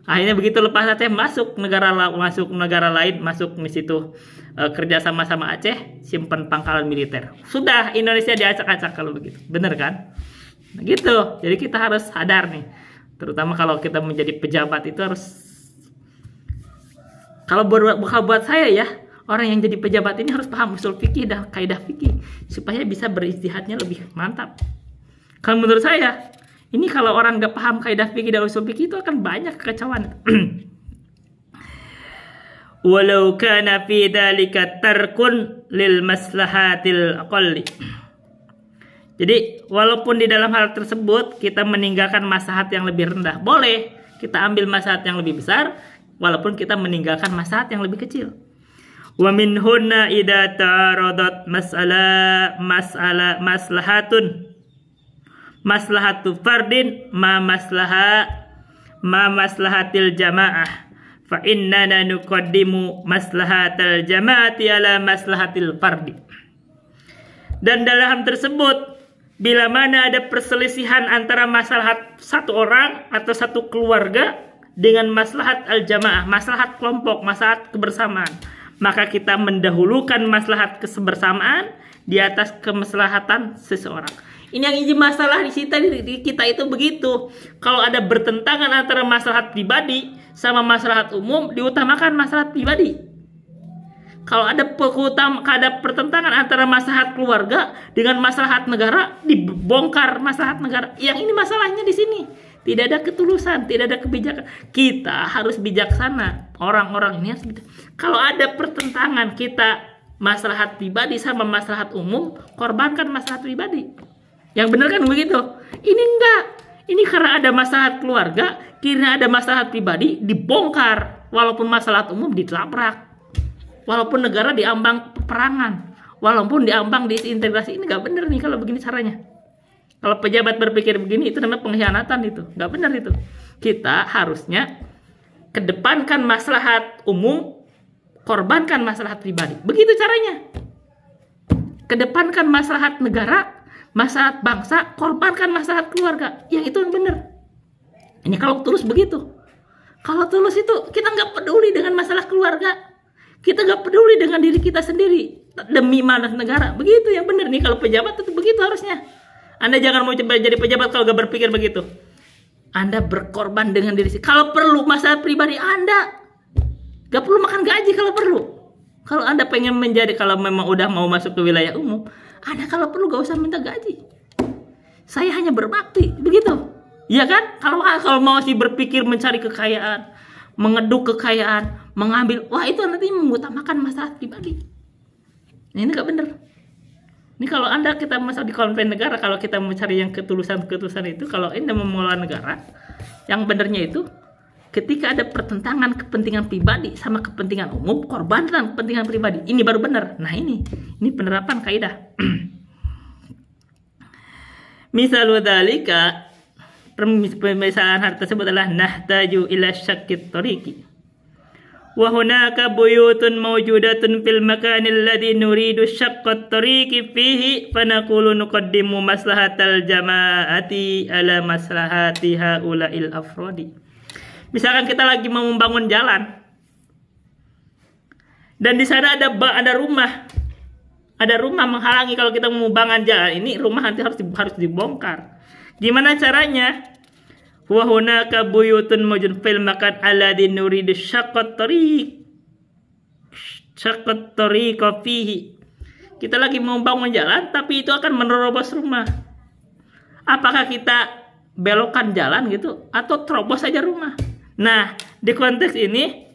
Akhirnya begitu lepas Aceh, masuk negara lain, masuk di situ kerja sama Aceh, simpan pangkalan militer. Sudah Indonesia diacak-acak kalau begitu. Bener kan? Nah, gitu. Jadi kita harus sadar nih. Terutama kalau kita menjadi pejabat itu harus, kalau buat saya ya, orang yang jadi pejabat ini harus paham usul fikih dan kaidah fikih supaya bisa berijtihadnya lebih mantap. Kalau menurut saya, ini kalau orang nggak paham kaidah fikih dan usul fikih itu akan banyak kekacauan. Walau kana fi dzalika tarkun lil maslahatil aqalli. Jadi walaupun di dalam hal tersebut kita meninggalkan maslahat yang lebih rendah, boleh kita ambil maslahat yang lebih besar, walaupun kita meninggalkan maslahat yang lebih kecil. Wa min hunna idza ta'aradat maslahatu fardin ma maslahatil jamaah fa innana nuqaddimu maslahatal jamaati ala maslahatil fardi. Dan dalam tersebut, bila mana ada perselisihan antara maslahat satu orang atau satu keluarga dengan maslahat al-jamaah, maslahat kelompok, maslahat kebersamaan, maka kita mendahulukan maslahat kebersamaan di atas kemaslahatan seseorang. Ini yang jadi masalah di kita itu begitu. Kalau ada bertentangan antara maslahat pribadi sama maslahat umum, diutamakan maslahat pribadi. Kalau ada pertentangan antara maslahat keluarga dengan maslahat negara, dibongkar maslahat negara. Yang ini masalahnya di sini. Tidak ada ketulusan, tidak ada kebijakan. Kita harus bijaksana. Orang-orang ini harus bijaksana. Kalau ada pertentangan kita maslahat pribadi sama maslahat umum, korbankan maslahat pribadi. Yang benar kan begitu? Ini enggak. Ini karena ada maslahat keluarga, karena ada maslahat pribadi, dibongkar. Walaupun maslahat umum ditabrak. Walaupun negara diambang peperangan, walaupun diambang disintegrasi, ini nggak benar nih kalau begini caranya. Kalau pejabat berpikir begini, itu namanya pengkhianatan, itu nggak benar itu. Kita harusnya kedepankan maslahat umum, korbankan maslahat pribadi. Begitu caranya. Kedepankan maslahat negara, maslahat bangsa, korbankan maslahat keluarga. Yang itu yang benar. Ini kalau tulus begitu. Kalau tulus itu kita nggak peduli dengan masalah keluarga. Kita gak peduli dengan diri kita sendiri demi manfaat negara. Begitu yang benar nih, kalau pejabat itu begitu harusnya. Anda jangan mau coba jadi pejabat kalau gak berpikir begitu. Anda berkorban dengan diri sendiri. Kalau perlu masalah pribadi Anda, gak perlu makan gaji kalau perlu. Kalau Anda pengen menjadi, kalau memang udah mau masuk ke wilayah umum, Anda kalau perlu gak usah minta gaji. Saya hanya berbakti, begitu. Iya kan? Kalau mau sih berpikir mencari kekayaan, mengeduk kekayaan, mengambil, wah itu nanti mengutamakan masalah pribadi. Ini nggak benar. Ini kalau kita masuk di konflik negara, kalau kita mencari yang ketulusan itu, kalau ini mengelola negara, yang benarnya itu, ketika ada pertentangan kepentingan pribadi sama kepentingan umum, korbankan kepentingan pribadi. Ini baru benar. Nah ini penerapan kaidah. Misalnya dalika, permisalan hal tersebut adalah nahtaju ila syakkit tariqi wa hunaka buyutun mawjudatun fil makanil ladzi nuridu syaqqat tariqi fihi fanaqulu nuqaddimu maslahatal jama'ati ala maslahati haula'il afrodi. Misalkan kita lagi mau membangun jalan dan di sana ada rumah menghalangi kalau kita mau membangun jalan ini, rumah nanti harus dibongkar. Gimana caranya? Wa hunaka buyutun mawjud fil makan alladzi nuridu syaqqat tariq fihi. Kita lagi mau bangun jalan tapi itu akan menerobos rumah. Apakah kita belokkan jalan gitu atau terobos saja rumah? Nah, di konteks ini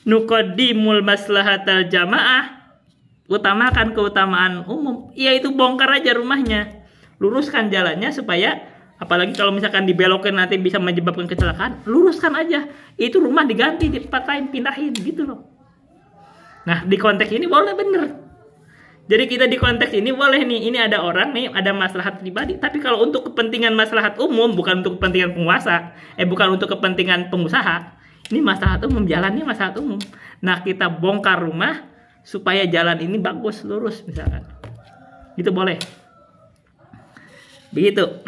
nuqaddimul maslahatal jamaah, utamakan keutamaan umum, yaitu bongkar aja rumahnya. Luruskan jalannya supaya, apalagi kalau misalkan dibelokkan nanti bisa menyebabkan kecelakaan, luruskan aja. Itu rumah diganti di tempat lain, pindahin gitu loh. Nah, di konteks ini boleh bener. Jadi kita di konteks ini boleh nih, ini ada orang nih, ada maslahat pribadi. Tapi kalau untuk kepentingan maslahat umum, bukan untuk kepentingan penguasa, bukan untuk kepentingan pengusaha, ini maslahat umum, jalannya maslahat umum. Nah, kita bongkar rumah supaya jalan ini bagus, lurus misalkan. Itu boleh. Begitu.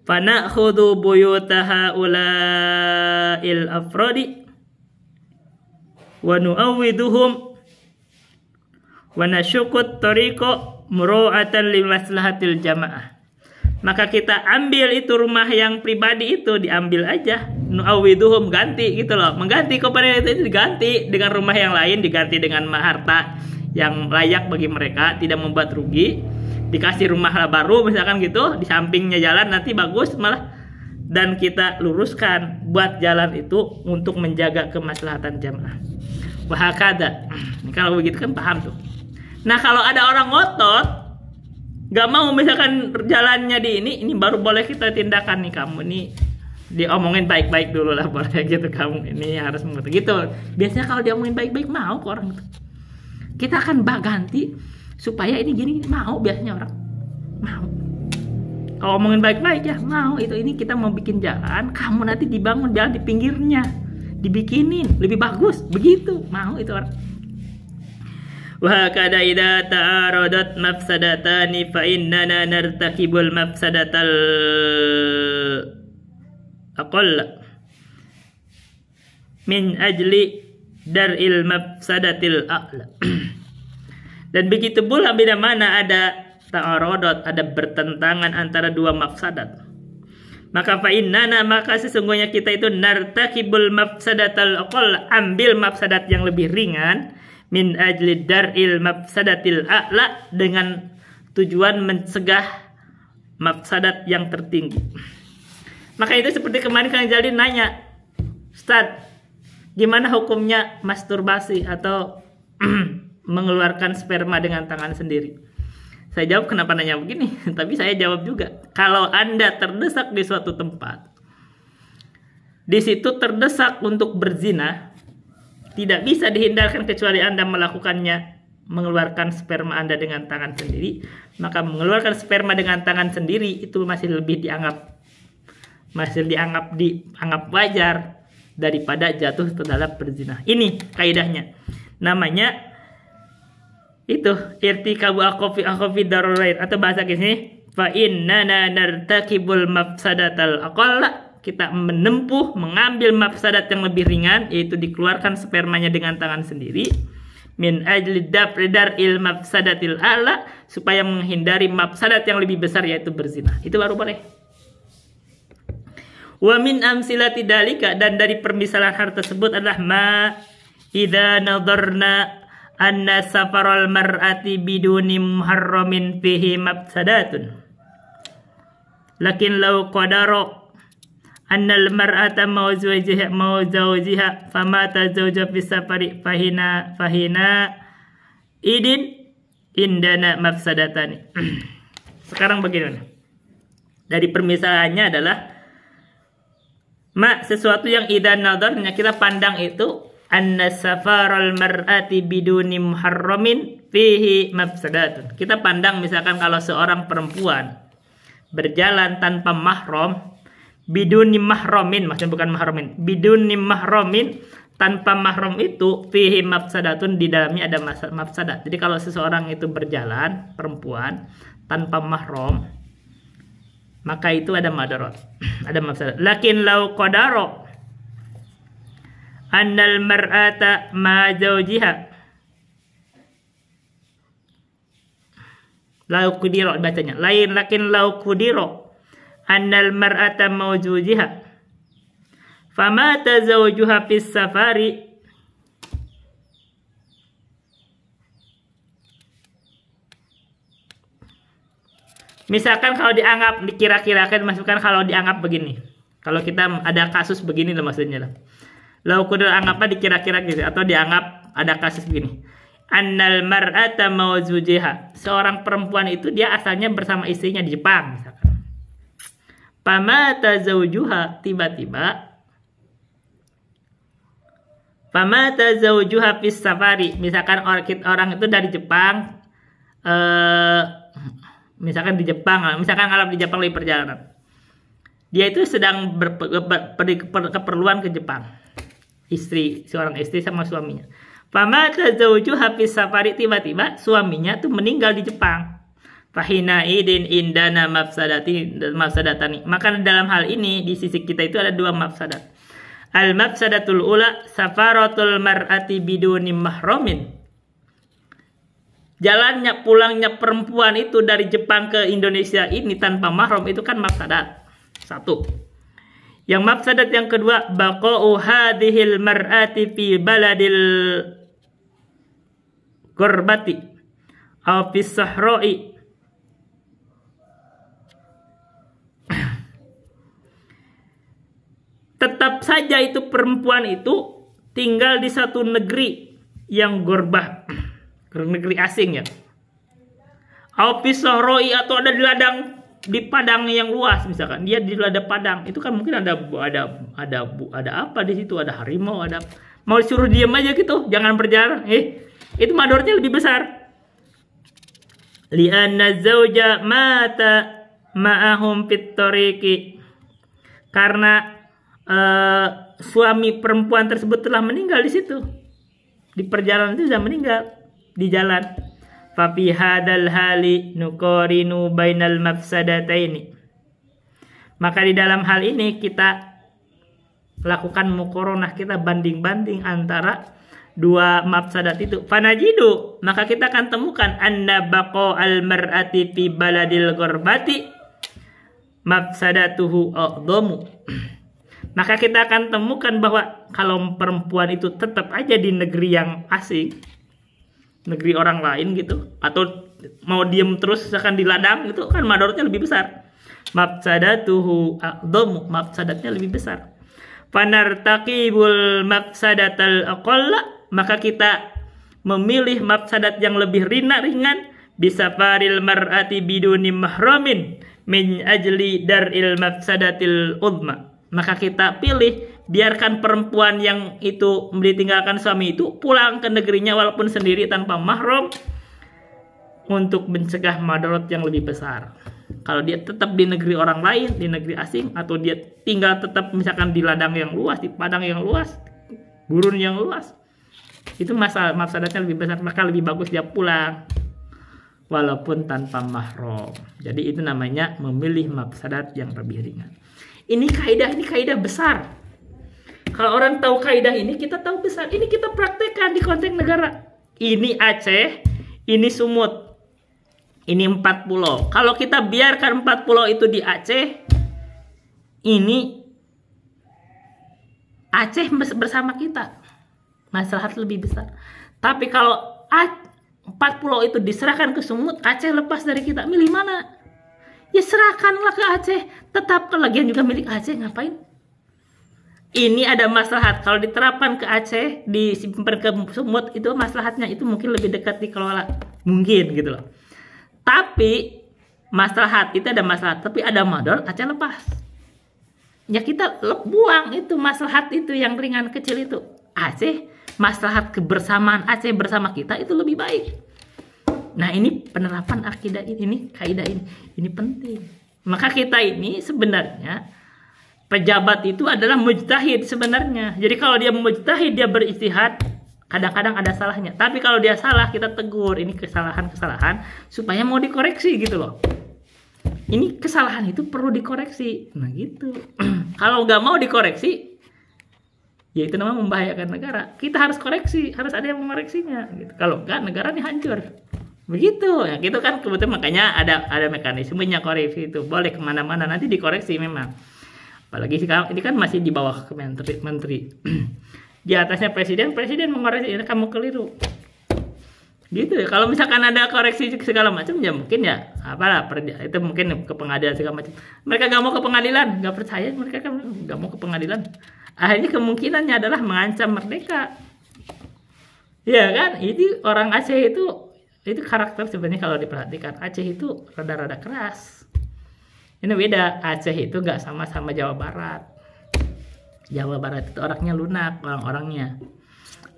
Fana'khudhu buyutaha ula'il afrodi wa nu'awwiduhum wa nasyukut tariqo muru'atan li maslahatil jamaah. Maka kita ambil itu rumah yang pribadi itu, diambil aja, nu'awwiduhum, ganti gitu loh, mengganti kepada itu diganti dengan rumah yang lain, diganti dengan harta yang layak bagi mereka, tidak membuat rugi. Dikasih rumah baru misalkan gitu, di sampingnya jalan nanti bagus malah, dan kita luruskan buat jalan itu untuk menjaga kemaslahatan jamaah. Wahakada. Kalau begitu kan paham tuh. Nah, kalau ada orang ngotot gak mau misalkan jalannya di ini baru boleh kita tindakan nih, kamu nih Diomongin baik-baik dulu lah, boleh gitu, kamu ini harus mengerti gitu. Biasanya kalau diomongin baik-baik mau kok orang itu. Kita akan ganti supaya ini gini, mau biasanya orang mau. Kalau omongin baik-baik ya mau, itu ini kita mau bikin jalan, kamu nanti dibangun jalan di pinggirnya, dibikinin lebih bagus, begitu mau itu orang. Wa kada idza ta'aradat mafsadatani fa innana nartakibul mafsadatal aqall min ajli dar'il mafsadatil a'la. Dan begitu pula bila mana ada ta'aradat, ada bertentangan antara dua mafsadat, maka fa innana, maka sesungguhnya kita itu nartakibul mafsadatal aqall, ambil mafsadat yang lebih ringan, min ajli dar'il mafsadatil a'la, dengan tujuan mencegah mafsadat yang tertinggi. Maka itu seperti kemarin Kang Jalin nanya, Ustaz, gimana hukumnya masturbasi atau mengeluarkan sperma dengan tangan sendiri? Saya jawab kenapa nanya begini, tapi saya jawab juga, kalau Anda terdesak di suatu tempat, di situ terdesak untuk berzina, tidak bisa dihindarkan kecuali Anda melakukannya, mengeluarkan sperma Anda dengan tangan sendiri, maka mengeluarkan sperma dengan tangan sendiri itu masih lebih dianggap wajar daripada jatuh ke dalam berzina. Ini kaidahnya. Namanya itu irtikabu akhafi dararain, atau bahasa sini fa innana nartakibul mafsadatal aqalla, kita mengambil mafsadat yang lebih ringan, yaitu dikeluarkan spermanya dengan tangan sendiri, min ajli dar'il mafsadatil a'la, supaya menghindari mafsadat yang lebih besar, yaitu berzina. Itu baru boleh. Wa min amsilati dalika, dan dari permisalan hal tersebut adalah ma idza nadarna anna safaral mar'ati biduni muharramin fihi mafsadatun, lakin law qadara annal mar'ata mawzawjiha famata zawja fi safari fahina idin indana mafsadatani. Sekarang bagaimana? Dari permisalannya adalah sesuatu yang idza nadarnya, kita pandang itu, anna safaral mar'ati biduni muharramin fihi mafsadatun. Kita pandang misalkan kalau seorang perempuan berjalan tanpa mahram, biduni mahramin, maksudnya bukan mahramin, biduni mahramin, tanpa mahram itu fihi mafsadatun, di dalamnya ada mafsadat. Jadi kalau seseorang itu berjalan, perempuan tanpa mahram, maka itu ada madarat, ada mafsadat. Lakin lau qadara annal mar'ata ma zawjiha, lau qudira bacanya lain, lakin lau qudira annal mar'ata mawjujiha famata zawjuha fis safari misalkan kalau dianggap, dikira-kirakan, masukkan kalau dianggap begini, kalau kita ada kasus begini lah maksudnya lah, lau kudur anggapnya dikira-kira gitu, atau dianggap ada kasus begini, annal mar'ata mawzujiha, seorang perempuan itu dia asalnya bersama istrinya di Jepang misalkan, pamata zawjuha, tiba-tiba pamata zawjuha fis safari, misalkan orang itu dari Jepang, misalkan di Jepang, misalkan kalau di Jepang lagi perjalanan, dia itu sedang keperluan ke Jepang, seorang istri sama suaminya. Famata zawjuha fis safari, tiba-tiba suaminya tuh meninggal di Jepang. Fahina idin indana mafsadatani. Maka dalam hal ini di sisi kita itu ada dua mafsadat. Al mafsadatul ula safaratul mar'ati biduni mahramin. Jalannya pulangnya perempuan itu dari Jepang ke Indonesia ini tanpa mahram, itu kan mafsadat. Satu. Yang mafsadat yang kedua, baqa'u hadhil mar'ati fi baladil qurbati aw fi sahra'i. Tetap saja itu perempuan itu tinggal di satu negeri yang gurbah, negeri asing ya. Aw fi sahra'i, atau ada di ladang di padang yang luas, misalkan dia di lada padang, itu kan mungkin ada apa di situ, ada harimau, ada, mau disuruh diam aja gitu, jangan berjalan, itu madornya lebih besar. Li'anna zauja mata ma'ahum fit tariqi, karena suami perempuan tersebut telah meninggal di situ, di perjalanan itu sudah meninggal di jalan. Fa fi hadzal hali nuqarinu bainal mafsadataini, maka di dalam hal ini kita lakukan muqaranah, kita banding-banding antara dua mafsadat itu. Fanajidu, maka kita akan temukan anna baqa al mar'ati fi baladil ghurbati mafsadatuhu a'dhamu. Maka kita akan temukan bahwa kalau perempuan itu tetap aja di negeri yang asing, negeri orang lain gitu, atau mau diem terus misalkan di ladang gitu, kan madorotnya lebih besar. Mafsadatuhu a'dhamu, mafsadatnya lebih besar. Fanartaqibul mafsadatal aqalla, maka kita memilih mafsadat yang lebih ringan bisa faril mar'ati biduni mahramin min ajli dar'il mafsadatil udma. Maka kita pilih biarkan perempuan yang itu ditinggalkan suami itu pulang ke negerinya walaupun sendiri tanpa mahram untuk mencegah madarat yang lebih besar. Kalau dia tetap di negeri orang lain, di negeri asing, atau dia tinggal tetap misalkan di ladang yang luas, di padang yang luas, gurun yang luas, itu masalah mafsadatnya lebih besar, maka lebih bagus dia pulang walaupun tanpa mahram. Jadi itu namanya memilih mafsadat yang lebih ringan. Ini kaidah besar. Kalau orang tahu kaidah ini, kita tahu besar. Ini kita praktekkan di konteks negara. Ini Aceh, ini Sumut, ini 4 pulau. Kalau kita biarkan 4 pulau itu di Aceh, ini Aceh bersama kita, maslahat lebih besar. Tapi kalau 4 pulau itu diserahkan ke Sumut, Aceh lepas dari kita, milih mana? Ya serahkanlah ke Aceh. Tetap lagian juga milik Aceh, ngapain? Ini ada maslahat. Kalau diterapkan ke Aceh, disimpan ke Sumut, itu maslahatnya itu mungkin lebih dekat dikelola, mungkin gitu loh. Tapi maslahat itu ada maslahat, tapi ada mador, Aceh lepas. Ya kita buang itu maslahat itu yang ringan kecil itu. Aceh, maslahat kebersamaan Aceh bersama kita itu lebih baik. Nah, ini penerapan akidah ini, kaidah ini penting. Maka kita ini sebenarnya pejabat itu adalah mujtahid sebenarnya. Jadi kalau dia mujtahid, dia beristihad, kadang-kadang ada salahnya. Tapi kalau dia salah, kita tegur, ini kesalahan-kesalahan supaya mau dikoreksi gitu loh. Ini kesalahan itu perlu dikoreksi. Nah gitu. Kalau nggak mau dikoreksi, ya itu namanya membahayakan negara. Kita harus koreksi, harus ada yang mengoreksinya. Gitu. Kalau nggak, negara ini hancur. Begitu. Ya gitu kan, kebetulan makanya ada mekanismenya koreksi itu. Boleh kemana-mana, nanti dikoreksi memang. Apalagi ini kan masih di bawah menteri. Di atasnya presiden mengoreksi, ini kamu keliru. Gitu ya. Kalau misalkan ada koreksi segala macam, ya mungkin ya apalah, itu mungkin ke pengadilan segala macam. Mereka gak mau ke pengadilan, gak percaya, mereka kan gak mau ke pengadilan. Akhirnya kemungkinannya adalah mengancam merdeka. Ya kan? Itu orang Aceh itu karakter sebenarnya kalau diperhatikan. Aceh itu rada-rada keras. Ini beda, Aceh itu nggak sama Jawa Barat. Jawa Barat itu orangnya lunak, orang-orangnya.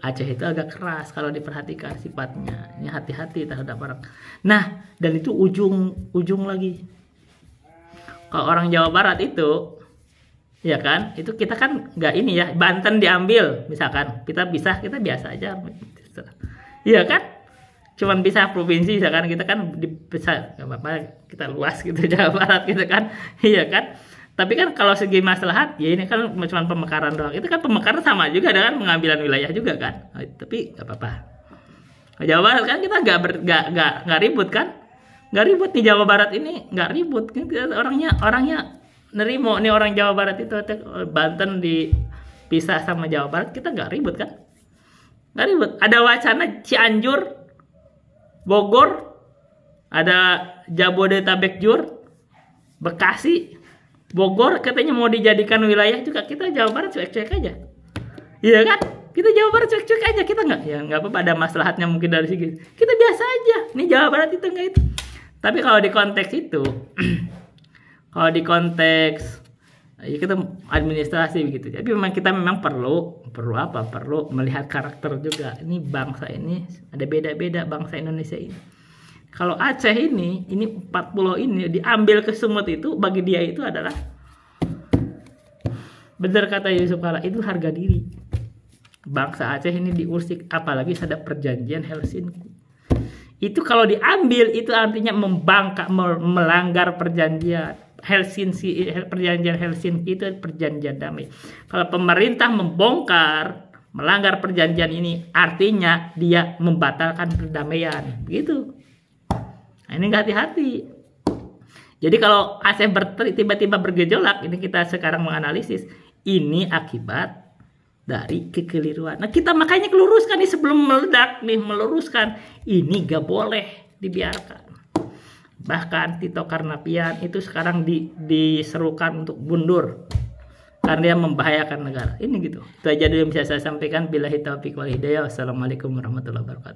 Aceh itu agak keras kalau diperhatikan sifatnya. Ini hati-hati terhadap orang. Nah, dan itu ujung lagi. Kalau orang Jawa Barat itu, ya kan, itu kita kan nggak ini ya, Banten diambil, misalkan kita biasa aja. Iya kan? Cuman bisa provinsi, misalkan kita kan bisa nggak apa-apa, kita luas gitu Jawa Barat gitu kan, iya kan. Tapi kan kalau segi maslahat, ya ini kan cuma pemekaran doang. Itu kan pemekaran sama juga dengan pengambilan wilayah juga kan. Tapi nggak apa-apa. Jawa Barat kan kita nggak ribut kan, nggak ribut di Jawa Barat ini, nggak ribut. Orangnya nerimo nih, orang Jawa Barat itu Banten dipisah sama Jawa Barat, kita nggak ribut kan, nggak ribut. Ada wacana Cianjur, Bogor, ada Jabodetabek Jur, Bekasi, Bogor katanya mau dijadikan wilayah juga. Kita Jawa Barat cuek-cuek aja, iya kan? Kita Jawa Barat cuek-cuek aja, kita nggak apa-apa, ada maslahatnya mungkin dari segi kita biasa aja. Nih Jawa Barat itu nggak itu. Tapi kalau di konteks itu Kalau di konteks ya kita administrasi begitu. Tapi kita memang perlu apa? Perlu melihat karakter juga. Ini bangsa ini ada beda-beda bangsa Indonesia ini. Kalau Aceh ini 4 pulau ini diambil ke Sumut itu bagi dia itu adalah benar kata Yusuf Kala itu harga diri. Bangsa Aceh ini diusik apalagi ada perjanjian Helsinki. Itu kalau diambil itu artinya melanggar perjanjian Helsinki. Perjanjian Helsinki itu perjanjian damai. Kalau pemerintah membongkar melanggar perjanjian ini artinya dia membatalkan perdamaian begitu. Nah, ini nggak hati-hati. Jadi kalau Aceh tiba-tiba bergejolak, ini kita sekarang menganalisis ini akibat dari kekeliruan. Nah kita makanya keluruskan nih sebelum meledak nih, meluruskan ini gak boleh dibiarkan. Bahkan Tito Karnavian itu sekarang diserukan untuk mundur karena dia membahayakan negara. Ini gitu. Itu aja dulu yang bisa saya sampaikan. Billahi taufiq wal hidayah. Wassalamualaikum warahmatullahi wabarakatuh.